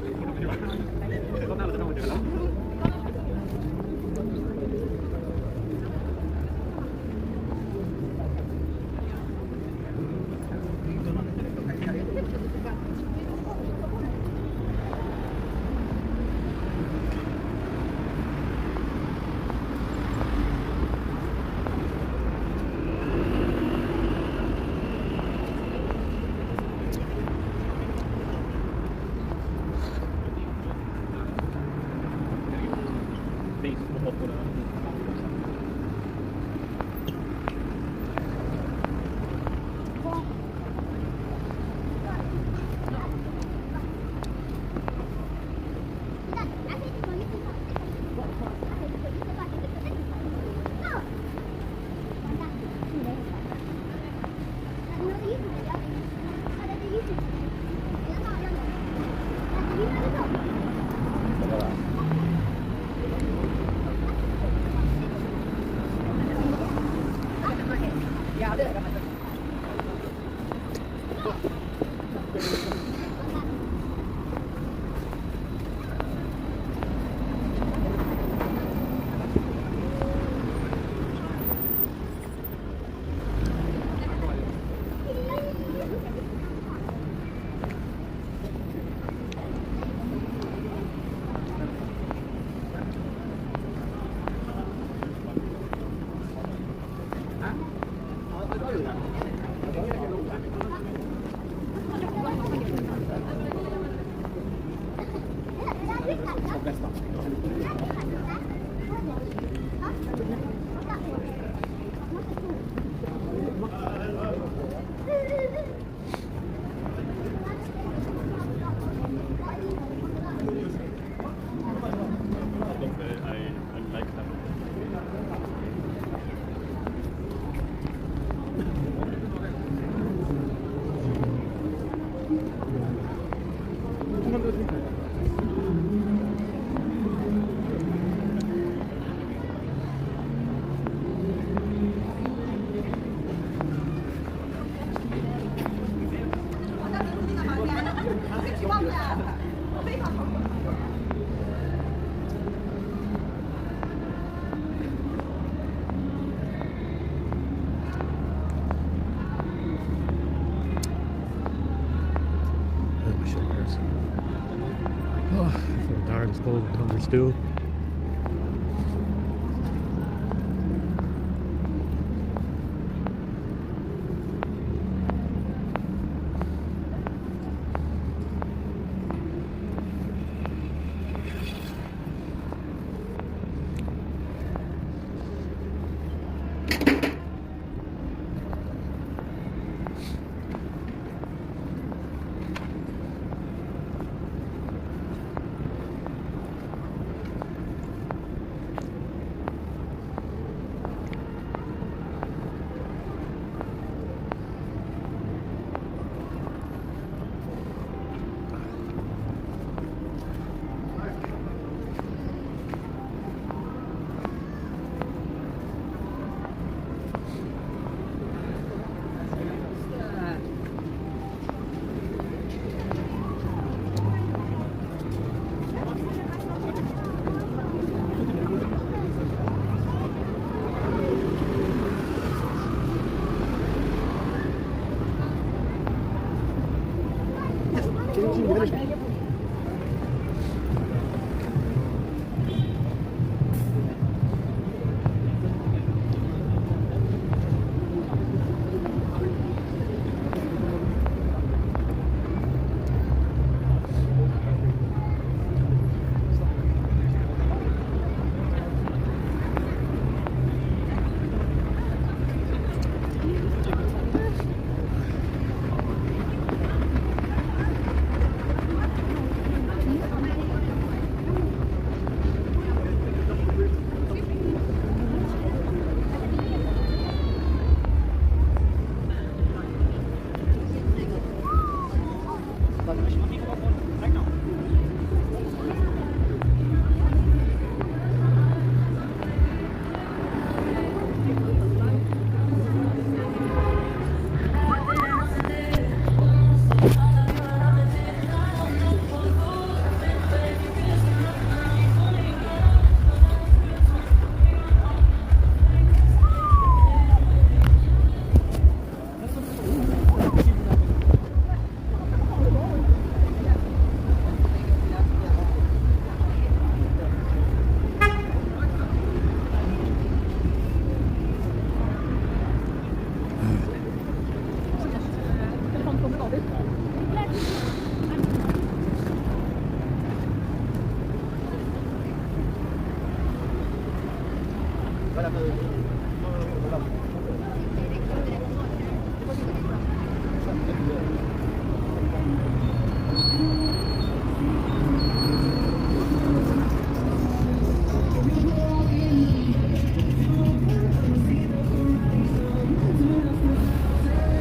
It's cold and hungry still.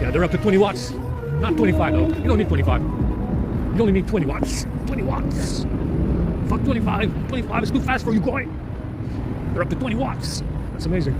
Yeah, they're up to 20 watts. Not 25 though. You don't need 25. You only need 20 watts. 20 watts. Fuck 25. 25 is too fast for you, boy. They're up to 20 watts. That's amazing.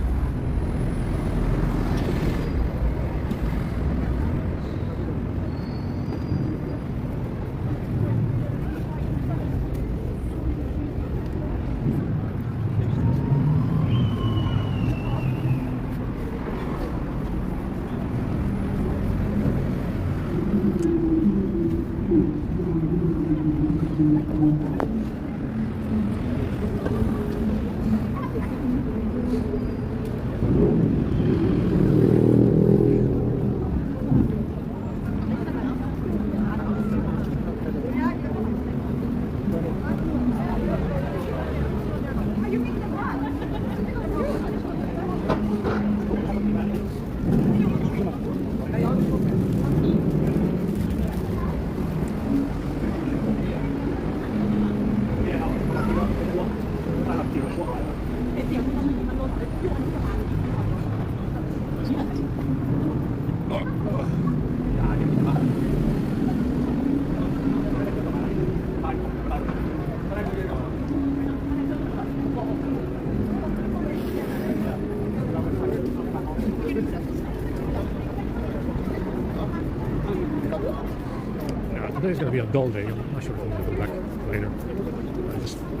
Today's going to be a dull day. I'm not sure if I'm going to go back later. I just don't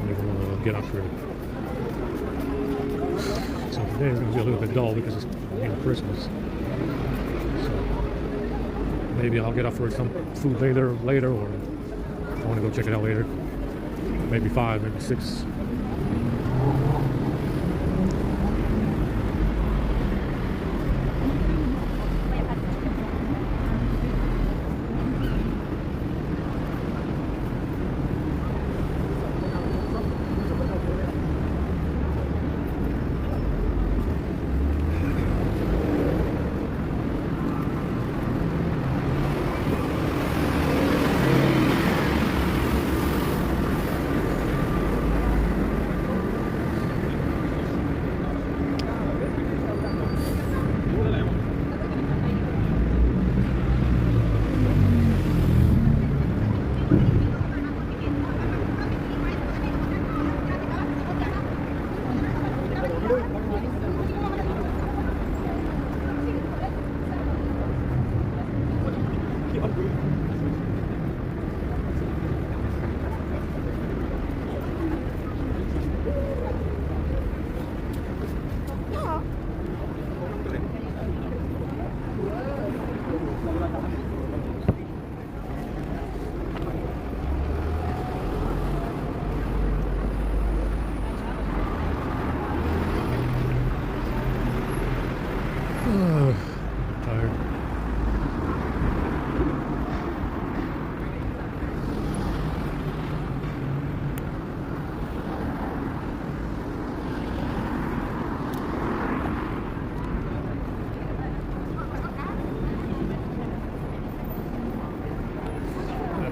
even want to get up here. So today is going to be a little bit dull because it's Christmas. So maybe I'll get up for some food later, or I want to go check it out later. Maybe 5, maybe 6. Tired.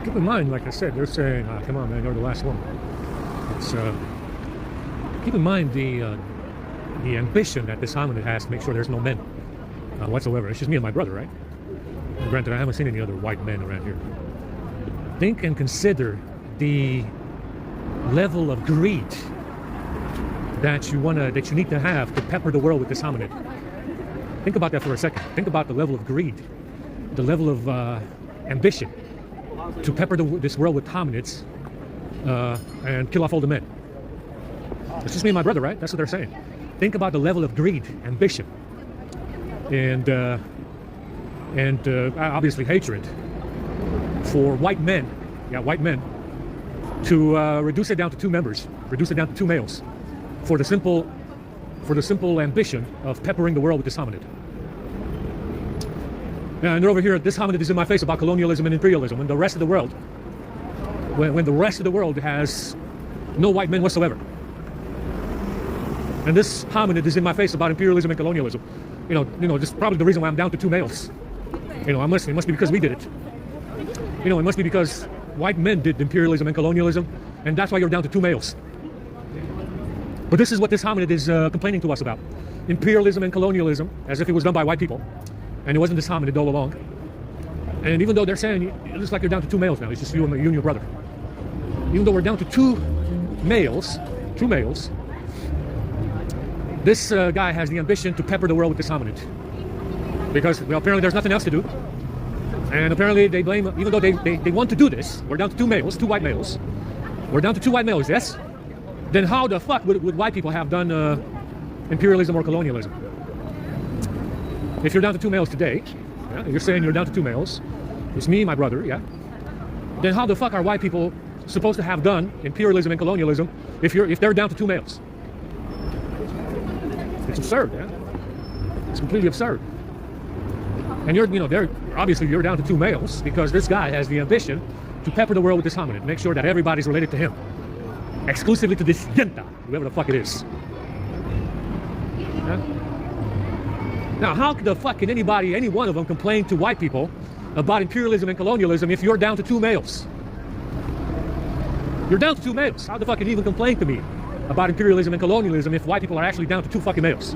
Keep in mind, like I said, they're saying, come on, man, you're the last one. It's, keep in mind the ambition that this hominid has to make sure there's no men whatsoever. It's just me and my brother, right? And granted, I haven't seen any other white men around here. Think and consider the level of greed that you need to have to pepper the world with this hominid. Think about that for a second. Think about the level of greed, the level of ambition to pepper this world with hominids and kill off all the men. It's just me and my brother, right? That's what they're saying. Think about the level of greed, ambition, and obviously hatred for white men. Yeah, white men. To reduce it down to 2 members, reduce it down to 2 males, for the simple ambition of peppering the world with this hominid. And they're over here. This hominid is in my face about colonialism and imperialism, when the rest of the world, when the rest of the world has no white men whatsoever. And this hominid is in my face about imperialism and colonialism. You know, just probably the reason why I'm down to 2 males. You know, it must be because we did it. You know, it must be because white men did imperialism and colonialism, and that's why you're down to 2 males. But this is what this hominid is complaining to us about. Imperialism and colonialism, as if it was done by white people. And it wasn't this hominid all along. And even though they're saying it looks like you're down to 2 males now, it's just you and your brother. Even though we're down to 2 males, this guy has the ambition to pepper the world with this hominid. Because, well, apparently there's nothing else to do. And apparently they blame, even though they want to do this, we're down to 2 males, 2 white males. We're down to 2 white males, yes? Then how the fuck would white people have done imperialism or colonialism? If you're down to 2 males today, yeah, you're saying you're down to 2 males, it's me and my brother, yeah? Then how the fuck are white people supposed to have done imperialism and colonialism if they're down to 2 males? It's absurd, yeah? It's completely absurd. And obviously you're down to 2 males because this guy has the ambition to pepper the world with this hominid, make sure that everybody's related to him. Exclusively to this yenta, whoever the fuck it is. Yeah? Now, how the fuck can any one of them complain to white people about imperialism and colonialism if you're down to 2 males? You're down to 2 males. How the fuck can you even complain to me about imperialism and colonialism if white people are actually down to 2 fucking males?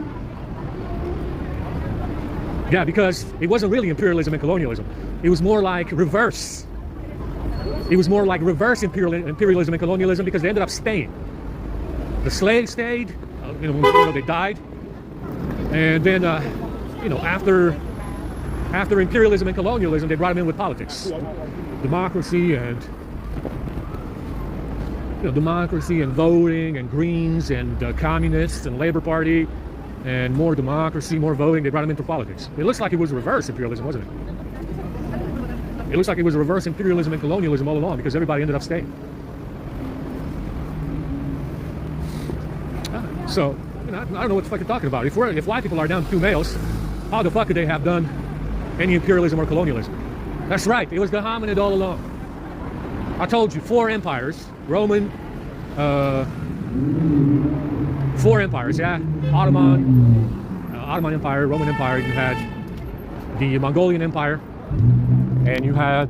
Yeah, because it wasn't really imperialism and colonialism. It was more like reverse. It was more like reverse imperialism and colonialism because they ended up staying. The slaves stayed, they died. And then, after after imperialism and colonialism, they brought them in with politics. Democracy and democracy and voting and Greens and communists and Labor Party and more democracy, more voting. They brought them into politics. It looks like it was reverse imperialism, wasn't it? It looks like it was reverse imperialism and colonialism all along because everybody ended up staying. So, I don't know what the fuck you're talking about. If white people are down to 2 males, how the fuck could they have done any imperialism or colonialism? That's right, it was the hominid all along. I told you, 4 empires, Roman, 4 empires, yeah, Ottoman Empire, Roman Empire, you had the Mongolian Empire, and you had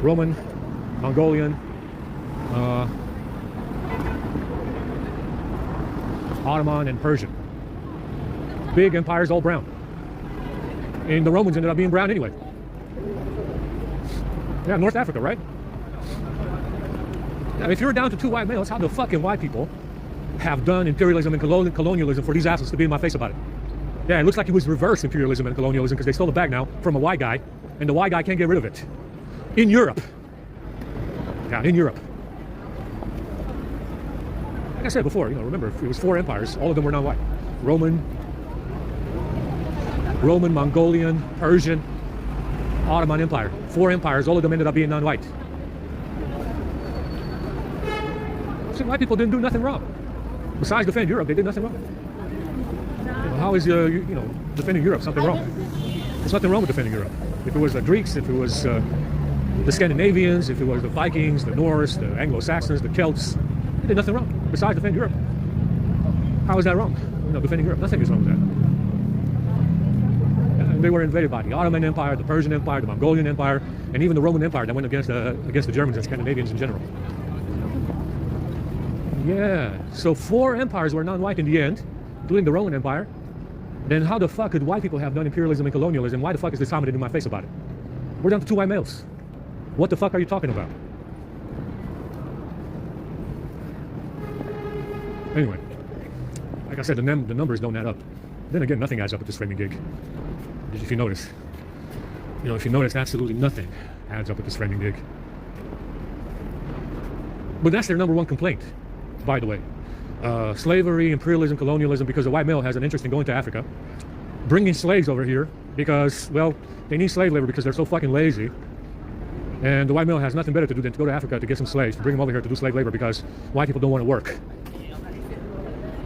Roman, Mongolian, Ottoman, and Persian. Big empires, all brown. And the Romans ended up being brown anyway. Yeah, North Africa, right? Now, if you're down to 2 white males, how the fucking white people have done imperialism and colonialism for these assholes to be in my face about it? Yeah, it looks like it was reverse imperialism and colonialism because they stole the bag now from a white guy, and the white guy can't get rid of it. In Europe. Yeah, in Europe. Like I said before, remember, it was 4 empires. All of them were non-white. Roman, Mongolian, Persian, Ottoman Empire. 4 empires, all of them ended up being non-white. So white people didn't do nothing wrong. Besides defend Europe, they did nothing wrong. How is defending Europe something wrong? There's nothing wrong with defending Europe. If it was the Greeks, if it was the Scandinavians, if it was the Vikings, the Norse, the Anglo-Saxons, the Celts, they did nothing wrong besides defend Europe. How is that wrong? Defending Europe, nothing is wrong with that. They were invaded by the Ottoman Empire, the Persian Empire, the Mongolian Empire, and even the Roman Empire that went against the Germans and Scandinavians in general. Yeah, so 4 empires were non-white in the end, including the Roman Empire. Then how the fuck could white people have done imperialism and colonialism? Why the fuck is this hominid in my face about it? We're down to 2 white males. What the fuck are you talking about? Anyway, like I said, the numbers don't add up. Then again, nothing adds up at this framing gig. If you notice. If you notice, absolutely nothing adds up at this framing gig. But that's their number 1 complaint, by the way. Slavery, imperialism, colonialism, because the white male has an interest in going to Africa, bringing slaves over here because, well, they need slave labor because they're so fucking lazy. And the white male has nothing better to do than to go to Africa to get some slaves, to bring them over here to do slave labor because white people don't want to work.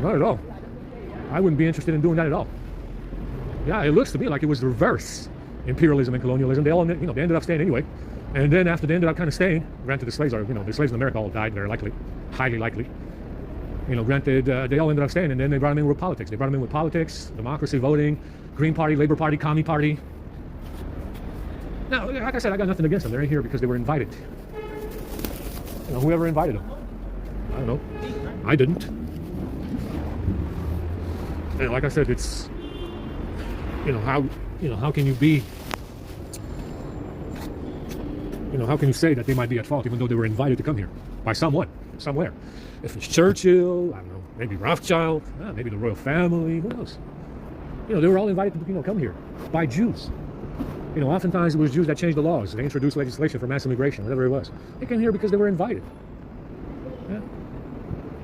Not at all. I wouldn't be interested in doing that at all. Yeah, it looks to me like it was reverse imperialism and colonialism. They all, they ended up staying anyway. And then after they ended up kind of staying, granted the slaves in America all died, very likely, highly likely. Granted, they all ended up staying, and then they brought them in with politics. They brought them in with politics, democracy, voting, Green Party, Labor Party, Commie Party. Now, like I said, I got nothing against them. They're in here because they were invited. Whoever invited them. I don't know. I didn't. And like I said, it's, how can you be, how can you say that they might be at fault even though they were invited to come here by someone, somewhere? If it's Churchill, I don't know, maybe Rothschild, maybe the royal family, who knows? They were all invited to, come here by Jews. Oftentimes it was Jews that changed the laws. They introduced legislation for mass immigration, whatever it was. They came here because they were invited. Yeah.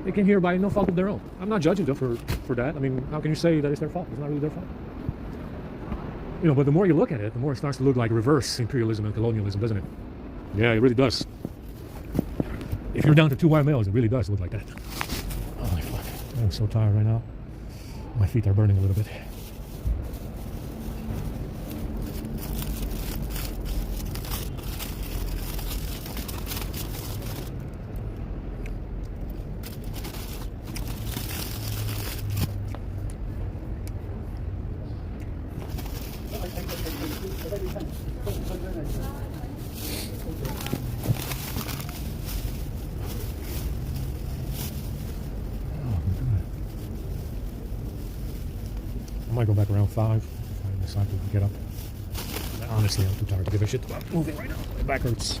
They came here by no fault of their own. I'm not judging them for that. I mean, how can you say that it's their fault? It's not really their fault. But the more you look at it, the more it starts to look like reverse imperialism and colonialism, doesn't it? Yeah, it really does. If you're down to 2 white males, it really does look like that. Holy fuck. I'm so tired right now. My feet are burning a little bit. I might go back around 5 if I decide to get up. Honestly, I'm too tired to give a shit about moving right now. My back hurts.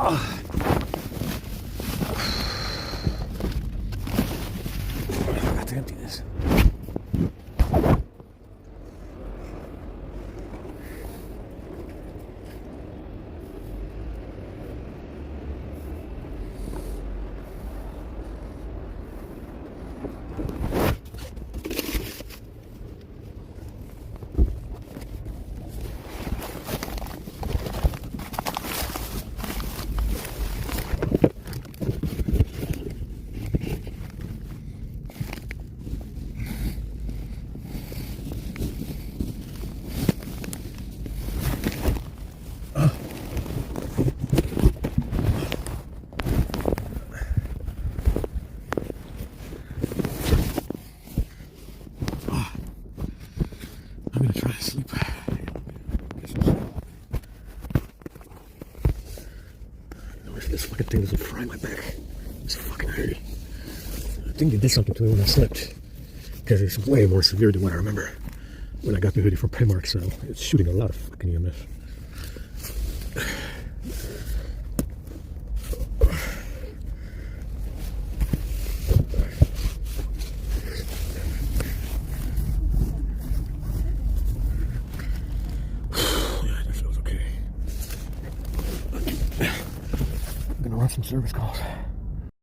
I got to empty this. I'm gonna try to sleep. If this fucking thing doesn't fry my back, it's fucking hurry. I think they did something to me when I slept, because it's way more severe than what I remember when I got the hoodie from Primark. So it's shooting a lot of fucking EMF. Some service calls.